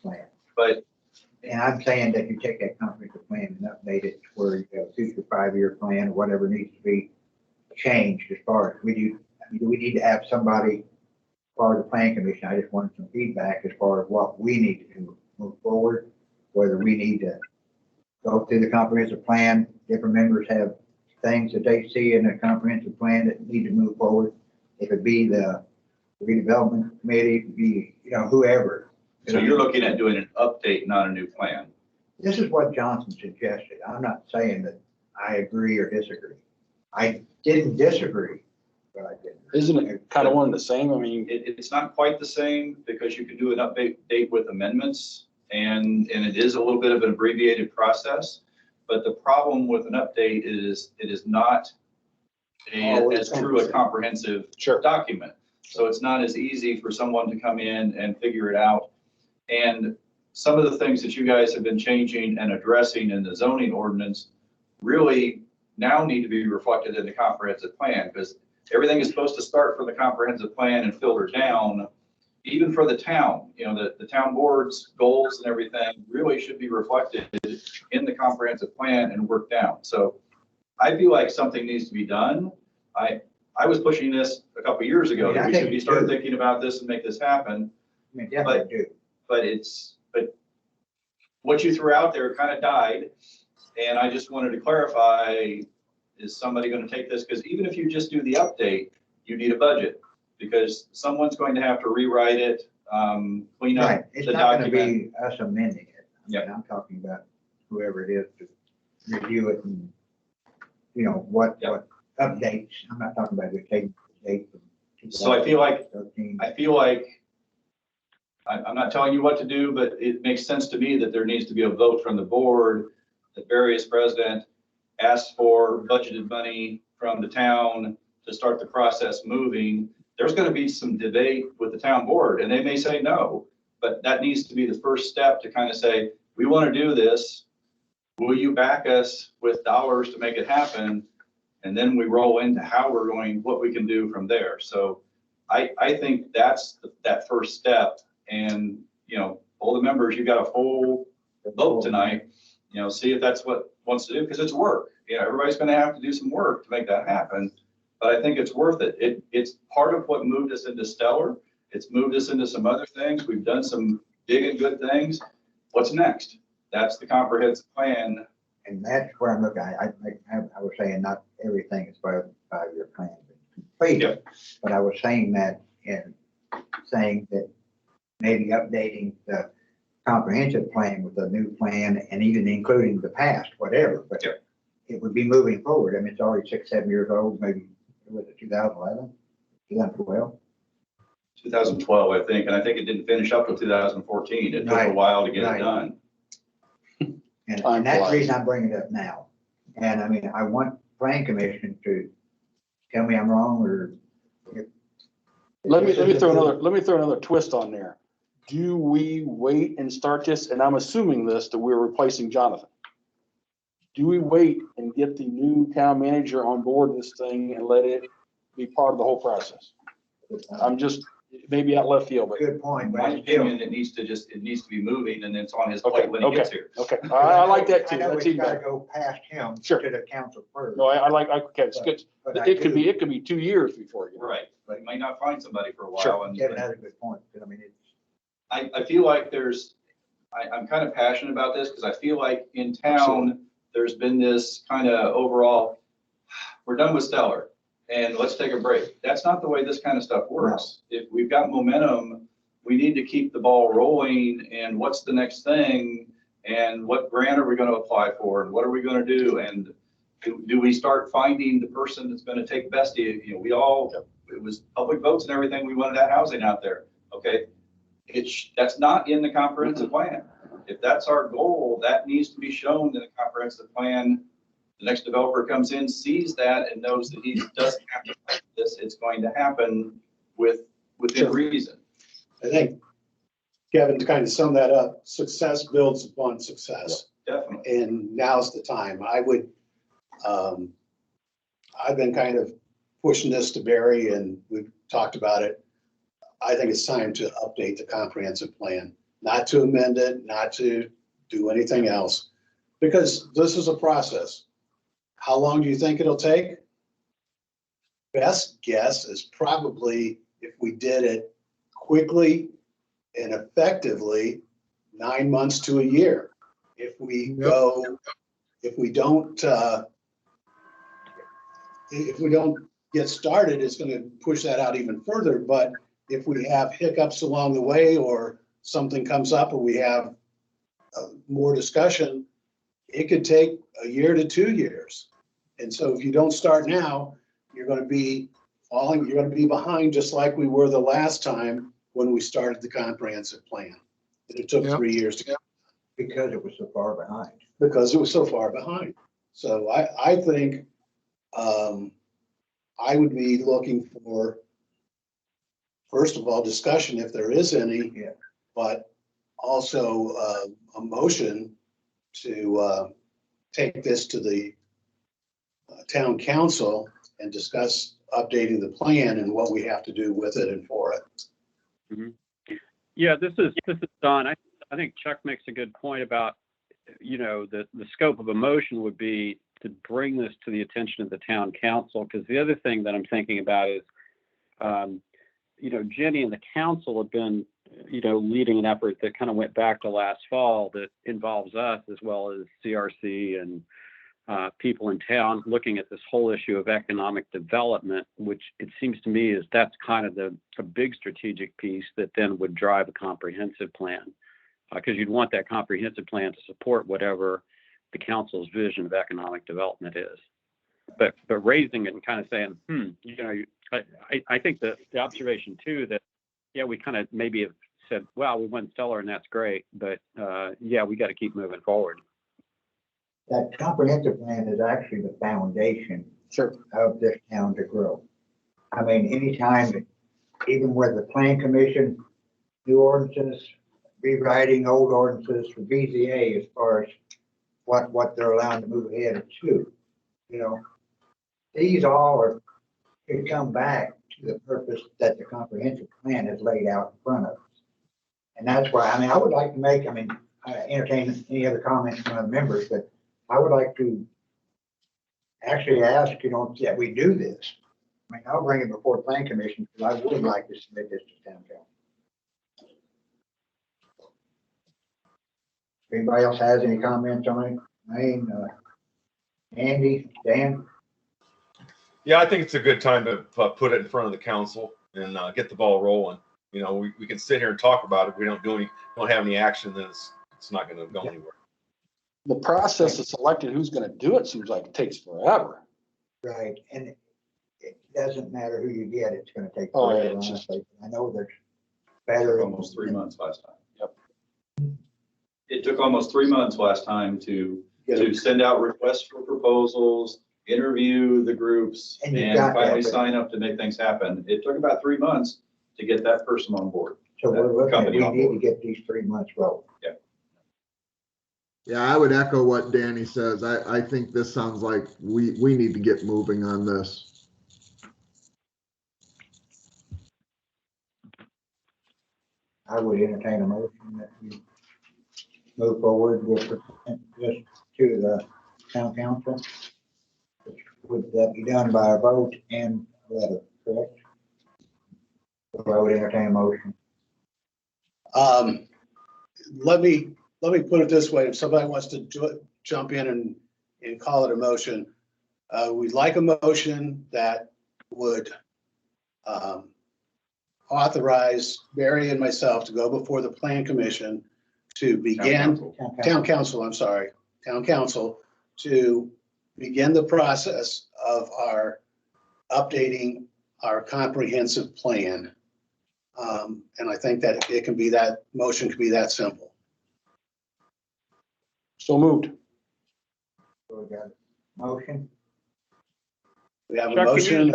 plan.
but
And I'm saying that you take that comprehensive plan and update it to where you have a future 5-year plan, whatever needs to be changed as far as do we need to have somebody, as far as the plan commission, I just wanted some feedback as far as what we need to do, move forward, whether we need to go through the comprehensive plan, different members have things that they see in a comprehensive plan that need to move forward. It could be the redevelopment committee, it could be, whoever.
so you're looking at doing an update, not a new plan.
This is what Johnson suggested. I'm not saying that I agree or disagree. I didn't disagree, but I didn't.
Isn't it kind of one and the same? I mean,
It's not quite the same because you can do an update with amendments and it is a little bit of an abbreviated process. But the problem with an update is it is not as true a comprehensive
sure.
document. So it's not as easy for someone to come in and figure it out. And some of the things that you guys have been changing and addressing in the zoning ordinance really now need to be reflected in the comprehensive plan, because everything is supposed to start from the comprehensive plan and filter down, even for the town. The town board's goals and everything really should be reflected in the comprehensive plan and worked down. So I feel like something needs to be done. I was pushing this a couple of years ago, that we should be starting thinking about this and make this happen.
I mean, definitely do.
But what you threw out there kind of died. And I just wanted to clarify, is somebody going to take this? Because even if you just do the update, you need a budget, because someone's going to have to rewrite it, clean up
Right, it's
the
not gonna
document.
be us amending it.
Yeah.
I'm talking about whoever it is to review it and, what updates. I'm not talking about just taking the date from
So I feel like
2013.
I'm not telling you what to do, but it makes sense to me that there needs to be a vote from the board. The various president asks for budgeted money from the town to start the process moving. There's going to be some debate with the town board, and they may say no, but that needs to be the first step to kind of say, we want to do this. Will you back us with dollars to make it happen? And then we roll into how we're going, what we can do from there. So I think that's that first step. And, all the members, you got a full vote tonight, see if that's what wants to do, because it's work. Everybody's going to have to do some work to make that happen. But I think it's worth it. It's part of what moved us into Stellar. It's moved us into some other things. We've done some big and good things. What's next? That's the comprehensive plan.
And that's where I'm looking. I was saying not everything is part of the 5-year plan complete,
Yep.
but I was saying that saying that maybe updating the comprehensive plan with a new plan and even including the past, whatever, but
Yep.
it would be moving forward. I mean, it's already 6-7 years old, maybe, was it 2011, 2012?
2012, I think, and I think it didn't finish up till 2014. It took a
Right.
while to get
Right.
it done.
And
Time
that's the
flies.
reason I'm bringing it up now. And I mean, I want plan commission to tell me I'm wrong or.
Let me throw another twist on there. Do we wait and start this? And I'm assuming that we're replacing Jonathan. Do we wait and get the new town manager on board this thing and let it be part of the whole process? I'm just, maybe out left field, but.
Good point.
In
but
my
it's still-
opinion, it needs to be moving, and it's on his plate when he
Okay,
gets here.
Okay, I like that too.
I know
That's
it's
even
gotta
better.
go past him
Sure.
to the council first.
No, okay, it's good.
But I
It could
do-
be 2 years before you.
Right, but he might not find somebody for a while.
Sure.
And
Kevin has a good point, because I mean, it's.
I feel like I'm kind of passionate about this, because I feel like in town, there's been this kind of overall, we're done with Stellar. and let's take a break. That's not the way this kind of stuff works. If we've got momentum, we need to keep the ball rolling, and what's the next thing? And what grant are we going to apply for? And what are we going to do? And do we start finding the person that's going to take Bestie? You know, it was public votes and everything. We wanted that housing out there. Okay. That's not in the comprehensive plan. If that's our goal, that needs to be shown in the comprehensive plan. The next developer comes in, sees that, and knows that he doesn't have to fight this. It's going to happen within reason.
I think Kevin, to kind of sum that up, success builds upon success.
Definitely.
And now's the time. I've been kind of pushing this to Barry, and we've talked about it. I think it's time to update the comprehensive plan, not to amend it, not to do anything else, because this is a process. How long do you think it'll take? Best guess is probably, if we did it quickly and effectively, 9 months to a year. If we don't get started, it's going to push that out even further. But if we have hiccups along the way, or something comes up, or we have more discussion, it could take a year to 2 years. And so if you don't start now, you're going to be falling, you're going to be behind, just like we were the last time when we started the comprehensive plan. And it took 3 years to get.
Because it was so far behind.
Because it was so far behind. So I think I would be looking for, first of all, discussion if there is any, but also a motion to take this to the town council and discuss updating the plan and what we have to do with it and for it.
Mm-hmm. Yeah, this is Don. I think Chuck makes a good point about, you know, the scope of a motion would be to bring this to the attention of the town council. Because the other thing that I'm thinking about is, you know, Jenny and the council have been, you know, leading an effort that kind of went back to last fall that involves us as well as CRC and people in town looking at this whole issue of economic development, which it seems to me is that's kind of a big strategic piece that then would drive a comprehensive plan. Because you'd want that comprehensive plan to support whatever the council's vision of economic development is. But raising it and kind of saying, you know, I think the observation too that, yeah, we kind of maybe have said, well, we went stellar and that's great, but yeah, we got to keep moving forward.
That comprehensive plan is actually the foundation of this town to grow. I mean, anytime, even with the plan commission, new ordinances, rewriting old ordinances for BZA as far as what they're allowed to move ahead to, you know, these all could come back to the purpose that the comprehensive plan has laid out in front of us. And that's why, I mean, I would like to make, I mean, entertain any other comments from other members, but I would like to actually ask, you know, that we do this. I mean, I'll bring it before the plan commission because I would like to submit this to town council. If anybody else has any comments on it? Wayne, Andy, Dan?
Yeah, I think it's a good time to put it in front of the council and get the ball rolling. You know, we can sit here and talk about it. If we don't have any action, then it's not going to go anywhere.
The process of selecting who's going to do it seems like it takes forever.
Right, and it doesn't matter who you get, it's going to take
Oh, yeah,
forever,
it's just-
honestly. I know there's better.
Almost 3 months last time. Yep. It took almost 3 months last time to send out requests for proposals, interview the groups,
And
and
you got
finally
that, but-
sign up to make things happen. It took about 3 months to get that person on board.
So we're looking at,
company
we
on
need to
board.
get these 3 months rolling.
Yeah, I would echo what Danny says. I think this sounds like we need to get moving on this.
I would entertain a motion that we move forward with this to the town council. Would that be done by a vote and letter, correct? So I would entertain a motion.
Let me put it this way. If somebody wants to jump in and call it a motion, we'd like a motion that would authorize Barry and myself to go before the Plan Commission to begin, Town Council, I'm sorry, Town Council, to begin the process of our updating our comprehensive plan. And I think that it can be that, motion can be that simple.
So moved.
So we got a motion.
We have a
Chuck,
motion.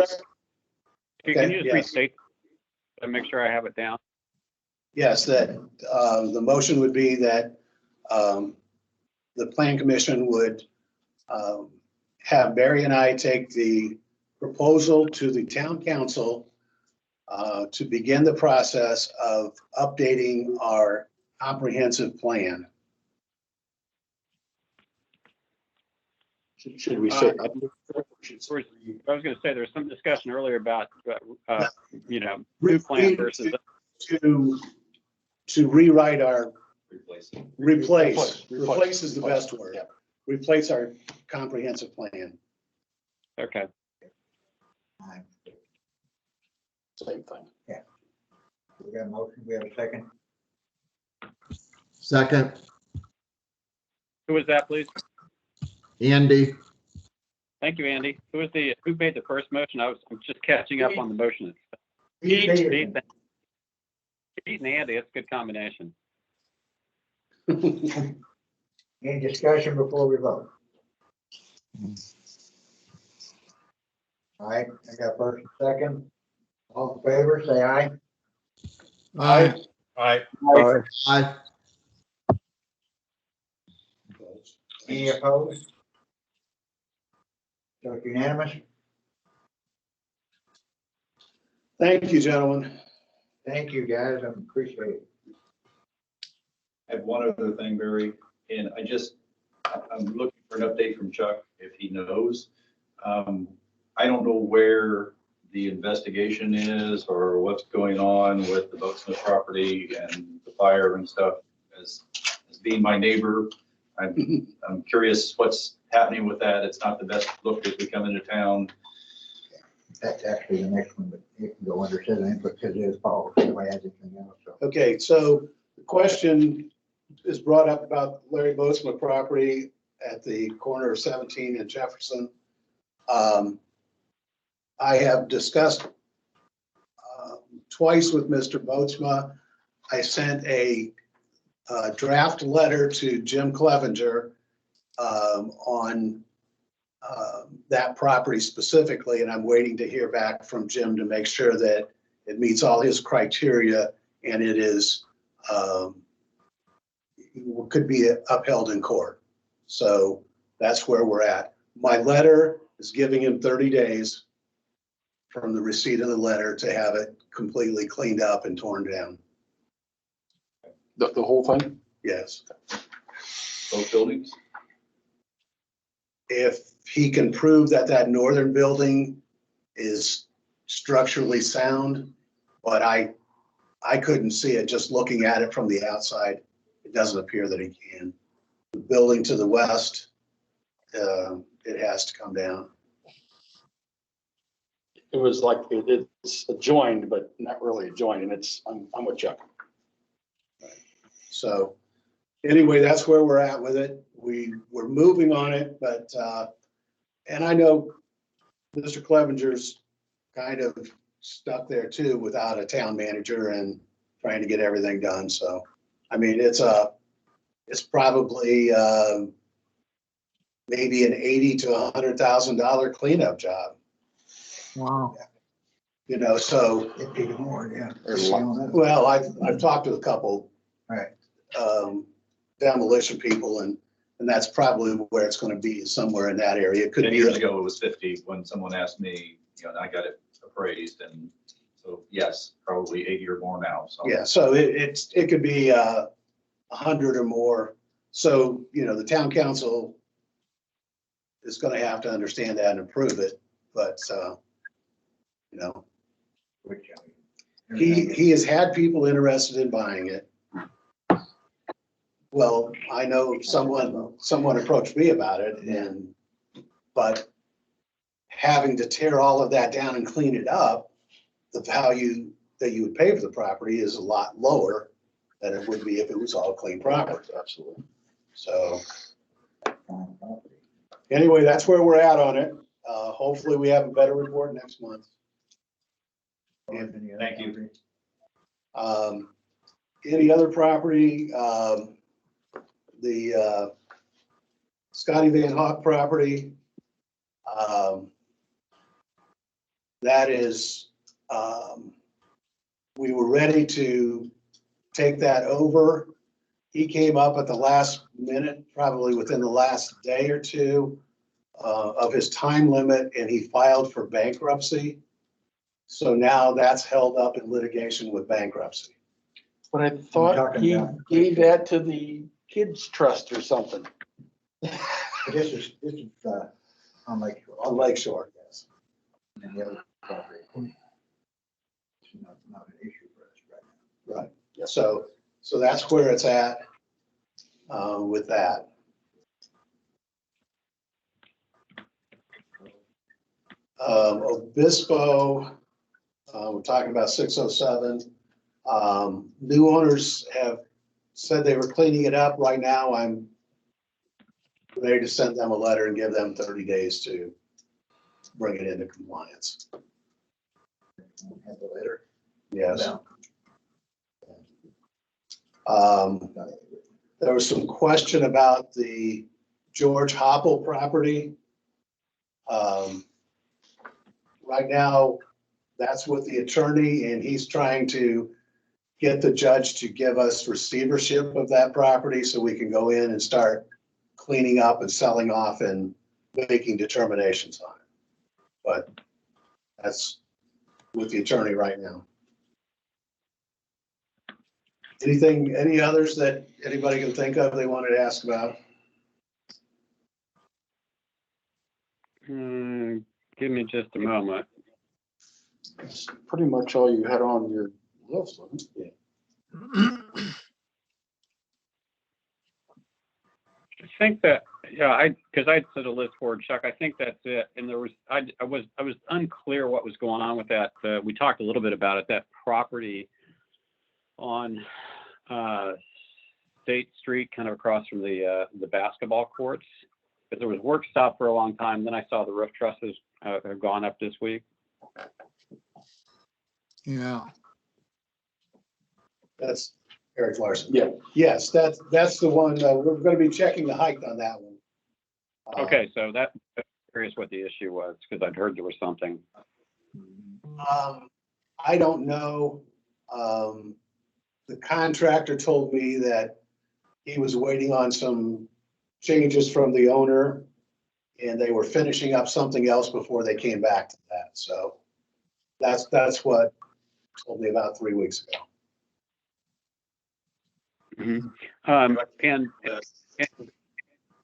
Can you just
yes.
restate and make sure I have it down?
Yes, that the motion would be that the Plan Commission would have Barry and I take the proposal to the Town Council to begin the process of updating our comprehensive plan.
Should we say?
I was going to say, there's some discussion earlier about, new plan versus.
To rewrite our,
Replace.
replace is the best word. Replace our comprehensive plan.
Okay.
Same thing.
We got a motion. We have a second.
Second,
Who was that, please?
Andy.
Thank you, Andy. Who made the first motion? I'm just catching up on the motion.
Pete.
Pete and Andy, that's a good combination.
Any discussion before we vote? All right, I got first and second. All in favor, say aye.
Aye.
Aye.
Aye.
Any opposed? So it's unanimous.
Thank you, gentlemen.
Thank you, guys. I appreciate it.
I have one other thing, Barry, and I'm looking for an update from Chuck if he knows. I don't know where the investigation is or what's going on with the Boatsmith property and the fire and stuff. As being my neighbor, I'm curious what's happening with that. It's not the best look as we come into town.
That's actually the next one, but it can go under citizen input because it is followed. Nobody has anything else. So.
Okay, so the question is brought up about Larry Boatsma property at the corner of 17 and Jefferson. I have discussed twice with Mr. Boatsma. I sent a draft letter to Jim Clevenger on that property specifically, and I'm waiting to hear back from Jim to make sure that it meets all his criteria and it is could be upheld in court. So that's where we're at. My letter is giving him 30 days from the receipt of the letter to have it completely cleaned up and torn down.
The whole thing?
Yes.
Both buildings?
If he can prove that that northern building is structurally sound, but I couldn't see it just looking at it from the outside. It doesn't appear that he can. The building to the west, it has to come down.
It was like, it's adjoined, but not really adjoined, and I'm with Chuck.
So anyway, that's where we're at with it. We're moving on it, but, and I know Mr. Clevenger's kind of stuck there too without a town manager and trying to get everything done. So, I mean, it's probably maybe an $80,000 to $100,000 cleanup job.
Wow.
You know, so,
It'd be more, yeah.
well, I've talked to a couple
Right.
demolition people, and that's probably where it's going to be, somewhere in that area. It could
10
be
years ago, it was 50 when someone asked me, and I got it appraised, and so yes, probably 80 or more now. So.
Yeah, so it could be 100 or more. So, the town council is going to have to understand that and approve it, but he has had people interested in buying it. Well, I know someone approached me about it, but having to tear all of that down and clean it up, the value that you would pay for the property is a lot lower than it would be if it was all clean property.
Absolutely.
So anyway, that's where we're at on it. Hopefully we have a better report next month.
Thank you.
Any other property, the Scotty Van Hock property, that is, we were ready to take that over. He came up at the last minute, probably within the last day or two of his time limit, and he filed for bankruptcy. So now that's held up in litigation with bankruptcy.
But I thought he gave that to the kids trust or something.
This is, on Lakeshore.
On Lakeshore, yes.
And the other property. It's not an issue for us right now.
Right. So that's where it's at with that. Obispo, we're talking about 607. New owners have said they were cleaning it up. Right now, I'm ready to send them a letter and give them 30 days to bring it into compliance.
Have the letter.
Yes.
No.
There was some question about the George Hopple property. Right now, that's with the attorney, and he's trying to get the judge to give us receivership of that property so we can go in and start cleaning up and selling off and making determinations on it. But that's with the attorney right now. Anything, any others that anybody can think of they wanted to ask about?
Give me just a moment.
That's pretty much all you had on your list, wasn't it?
I think that, yeah, because I said a list for Chuck, I think that's it. And there was, I was unclear what was going on with that. We talked a little bit about it, that property on State Street, kind of across from the basketball courts. But there was work stopped for a long time. Then I saw the roof trusses have gone up this week.
Yeah.
That's Eric Larson.
Yeah.
Yes, that's the one. We're going to be checking the height on that one.
Okay, so I'm curious what the issue was, because I'd heard there was something.
I don't know. The contractor told me that he was waiting on some changes from the owner, and they were finishing up something else before they came back to that. So that's what he told me about 3 weeks ago.
Mm-hmm. And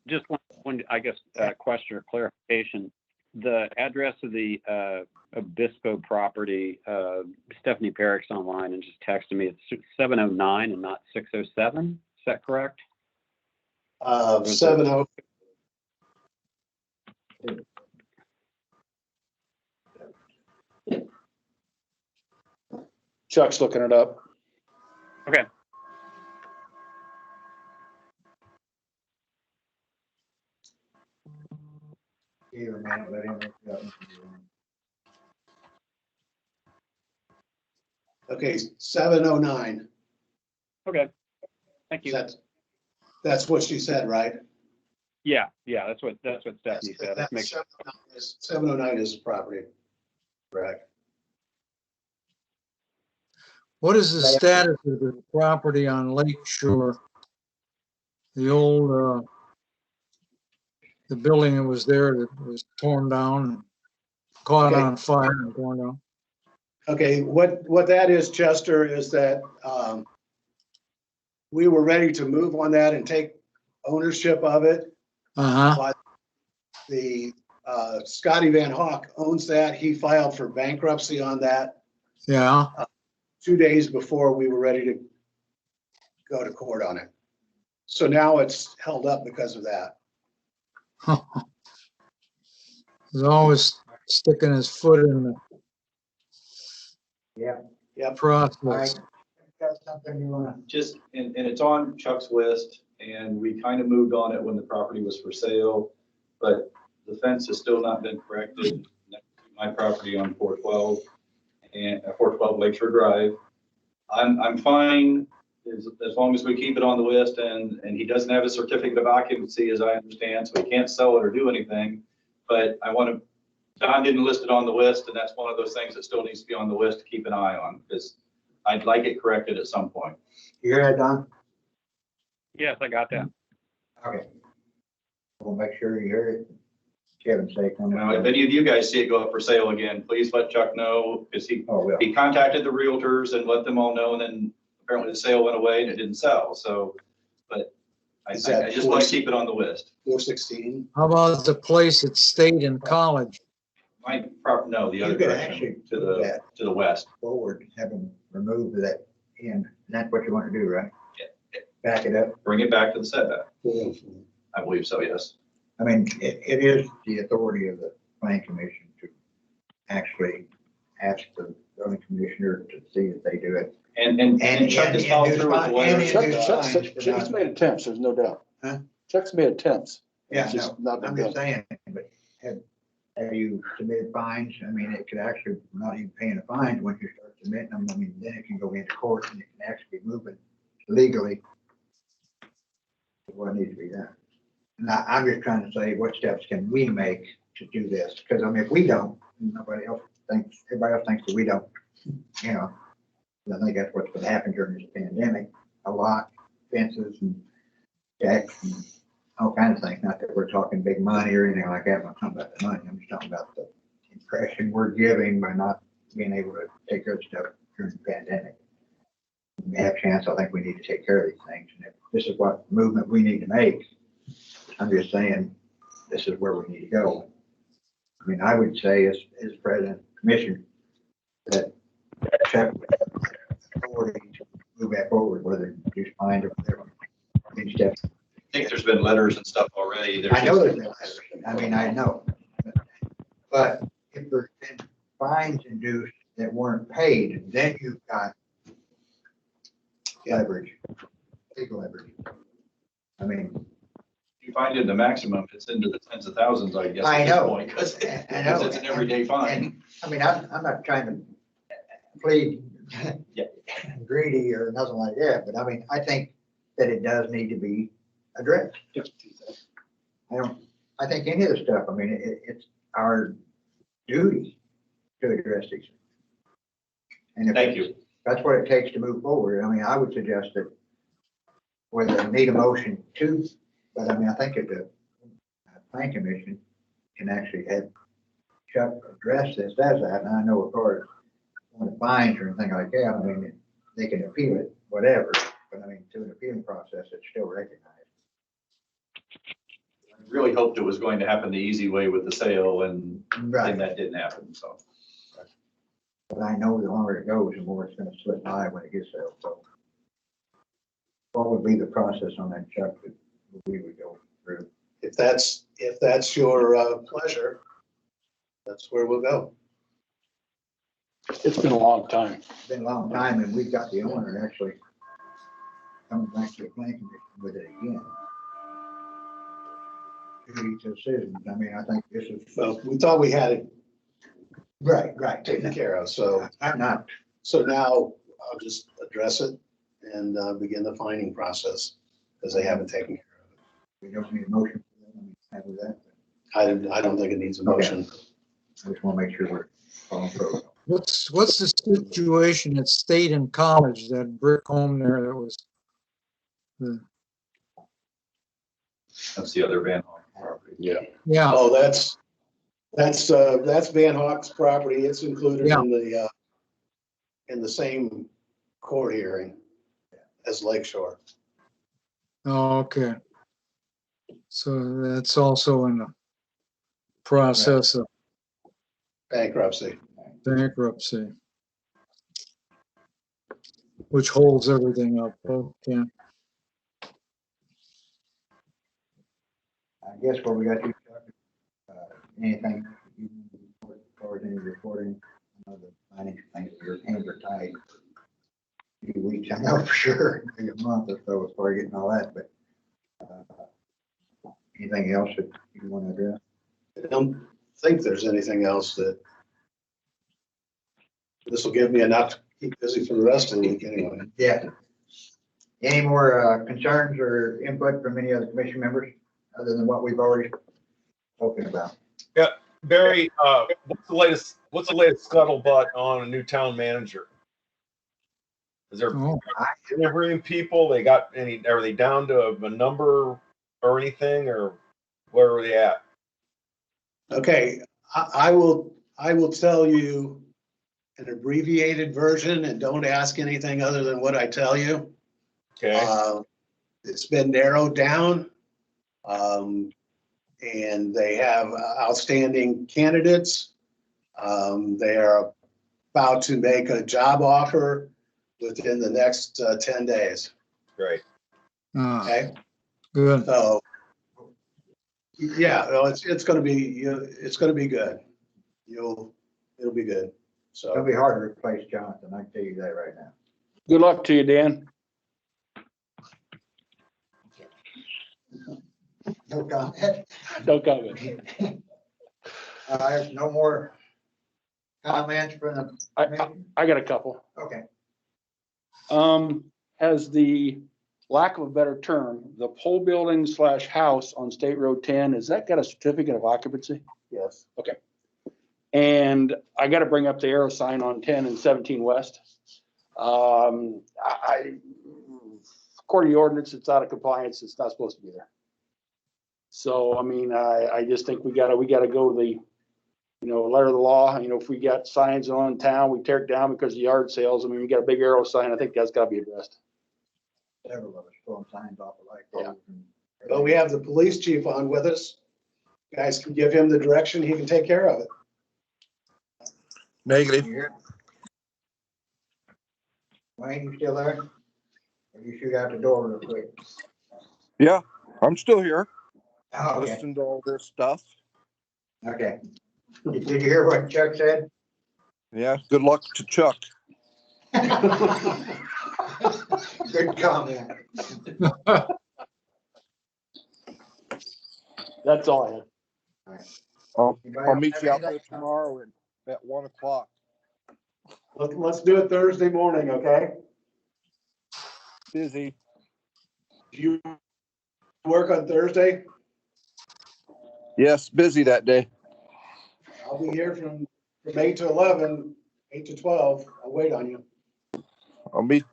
just one, I guess, question or clarification. The address of the Obispo property, Stephanie Perrick's online and just texted me. It's 709 and not 607. Is that correct?
70.
Chuck's looking it up.
Okay.
Give a minute, let him look it up.
Okay, 709.
Okay. Thank you.
That's what she said, right?
Yeah, that's what Stephanie said. Let's make sure.
709 is the property. Correct.
What is the status of the property on Lakeshore? The old, the building that was there that was torn down, and caught
Okay.
on fire and torn down.
Okay, what that is, Chester, is that we were ready to move on that and take ownership of it.
Uh-huh.
But the Scotty Van Hock owns that. He filed for bankruptcy on that
Yeah.
2 days before we were ready to go to court on it. So now it's held up because of that.
There's always sticking his foot in the
Yeah.
process.
Got something you wanna?
Just, and it's on Chuck's list, and we kind of moved on it when the property was for sale, but the fence has still not been corrected next to my property on 412 and 412 Lakeshore Drive. I'm fine as long as we keep it on the list, and he doesn't have a certificate of occupancy, as I understand, so he can't sell it or do anything. But I want to, Don didn't list it on the list, and that's one of those things that still needs to be on the list to keep an eye on, because I'd like it corrected at some point.
You hear that, Don?
Yes, I got that.
Okay. We'll make sure you hear it. Kevin's sake.
Now, if any of you guys see it go up for sale again, please let Chuck know, because he contacted the realtors and let them all know, and then apparently the sale went away and it didn't sell. So, but I just want to keep it on the list.
416.
How about the place at State and College?
No, the other direction, to the west.
Forward, have them remove that end. That's what you want to do, right?
Yeah.
Back it up.
Bring it back to the setback. I believe so, yes.
I mean, it is the authority of the planning commission to actually ask the zoning commissioner to see if they do it.
And Chuck has followed through with the letter.
Chuck's made attempts, there's no doubt.
Huh?
Chuck's made attempts.
Yeah,
It's just not been
I'm
done.
just saying, but have you submitted fines? I mean, it could actually, not even paying the fines once you start submitting them. I mean, then it can go into court and it can actually be moving legally. What needs to be done. And I'm just trying to say, what steps can we make to do this? Because I mean, if we don't, everybody else thinks that we don't, you know. I think that's what's been happening during this pandemic, a lot, fences and decks and all kinds of things. Not that we're talking big money or anything like that. I'm not talking about the money. I'm just talking about the impression we're giving by not being able to take care of stuff during the pandemic. When we have a chance, I think we need to take care of these things. And if this is what movement we need to make, I'm just saying, this is where we need to go. I mean, I would say as president commissioner that Chuck would have authority to move that forward, whether it's fine or whatever. These steps.
I think there's been letters and stuff already.
I know there's been letters. I mean, I know. But if there's been fines induced that weren't paid, then you've got leverage, legal leverage. I mean,
You find it the maximum, it's into the tens of thousands, I guess.
I
at this
know.
point, because
I know.
it's an everyday fine.
And, I mean, I'm not trying to plead greedy or nothing like that, but I mean, I think that it does need to be addressed. I think any of the stuff, I mean, it's our duty to address these. And
Thank you.
That's what it takes to move forward. I mean, I would suggest that whether they need a motion to, but I mean, I think that the planning commission can actually have Chuck address this as that. And I know as far as when it fines or anything like that, I mean, they can appeal it, whatever. But I mean, to an appealing process, it's still recognized.
I really hoped it was going to happen the easy way with the sale, and
Right.
that didn't happen, so.
But I know the longer it goes, the more it's gonna slip by when it gets there. So what would be the process on that, Chuck, that we would go through?
If that's your pleasure, that's where we'll go.
It's been a long time.
It's been a long time, and we've got the owner actually coming back to the planning commission with it again. Duty to citizens. I mean, I think this is.
Well, we thought we had it
Right.
taken care of, so.
I'm not.
So now I'll just address it and begin the fining process, because they haven't taken care of it.
We don't need a motion for that. I mean, happy with that.
I don't think it needs a motion.
I just want to make sure we're following through.
What's the situation at State and College, that brick home there that was?
That's the other Van Hawk property.
Yeah.
Yeah,
Oh, that's Van Hock's property. It's included
Yeah.
in the same court hearing as Lakeshore.
oh, okay. So that's also in the process of
Bankruptcy.
bankruptcy, which holds everything up. Okay.
I guess what we got to, anything. far as any reporting, the financial things, your hands are tied. A few weeks, I know for sure, maybe a month or so as far as getting all that, but anything else that you want to address?
I don't think there's anything else that this will give me enough to keep busy for the rest of the week anyway.
Yeah. Any more concerns or input from any other commission members other than what we've already spoken about?
Yeah, Barry, what's the latest scuttlebutt on a new town manager? Is there
Oh,
interviewing people? Are they down to a number or anything, or where are they at?
Okay, I will tell you an abbreviated version and don't ask anything other than what I tell you.
Okay.
It's been narrowed down. And they have outstanding candidates. They are about to make a job offer within the next 10 days.
Great.
Okay,
good.
so yeah, well, it's going to be good. It'll be good.
It'll
So
be hard to replace Jonathan, I can tell you that right now.
Good luck to you, Dan.
No comment.
No comment.
There's no more comments from the commission?
I got a couple.
Okay.
Has the, lack of a better term, the pole building / house on State Road 10, has that got a certificate of occupancy?
yes,
And I got to bring up the arrow sign on 10 and 17 West. According to the ordinance, it's out of compliance. It's not supposed to be there. So, I mean, I just think we gotta go to the, letter of the law. If we got signs on town, we tear it down because of yard sales. I mean, we got a big arrow sign. I think that's got to be addressed.
Several of us pulling signs off of light poles.
but we have the police chief on with us. You guys can give him the direction. He can take care of it.
Negative.
Wayne, you still there? Or you shoot out the door real quick?
Yeah, I'm still here,
Oh, okay.
listening to all this stuff.
Okay. Did you hear what Chuck said?
Yeah, good luck to Chuck.
Good comment.
That's all I have.
I'll meet you out there tomorrow at 1 o'clock.
Let's do it Thursday morning, okay?
Busy.
Do you work on Thursday?
Yes, busy that day.
I'll be here from 8 to 11, 8 to 12. I'll wait on you.
I'll meet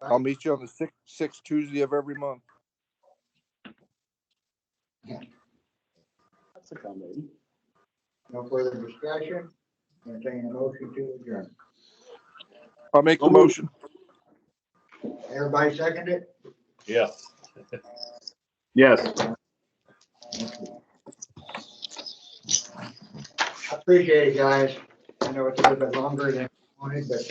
you on the sixth Tuesday of every month.
That's a comment.
No further discussion. Entertain a motion to adjourn.
I'll make the motion.
Everybody second it?
Yes.
Yes.
I appreciate it, guys. I know it's a little bit longer than I wanted, but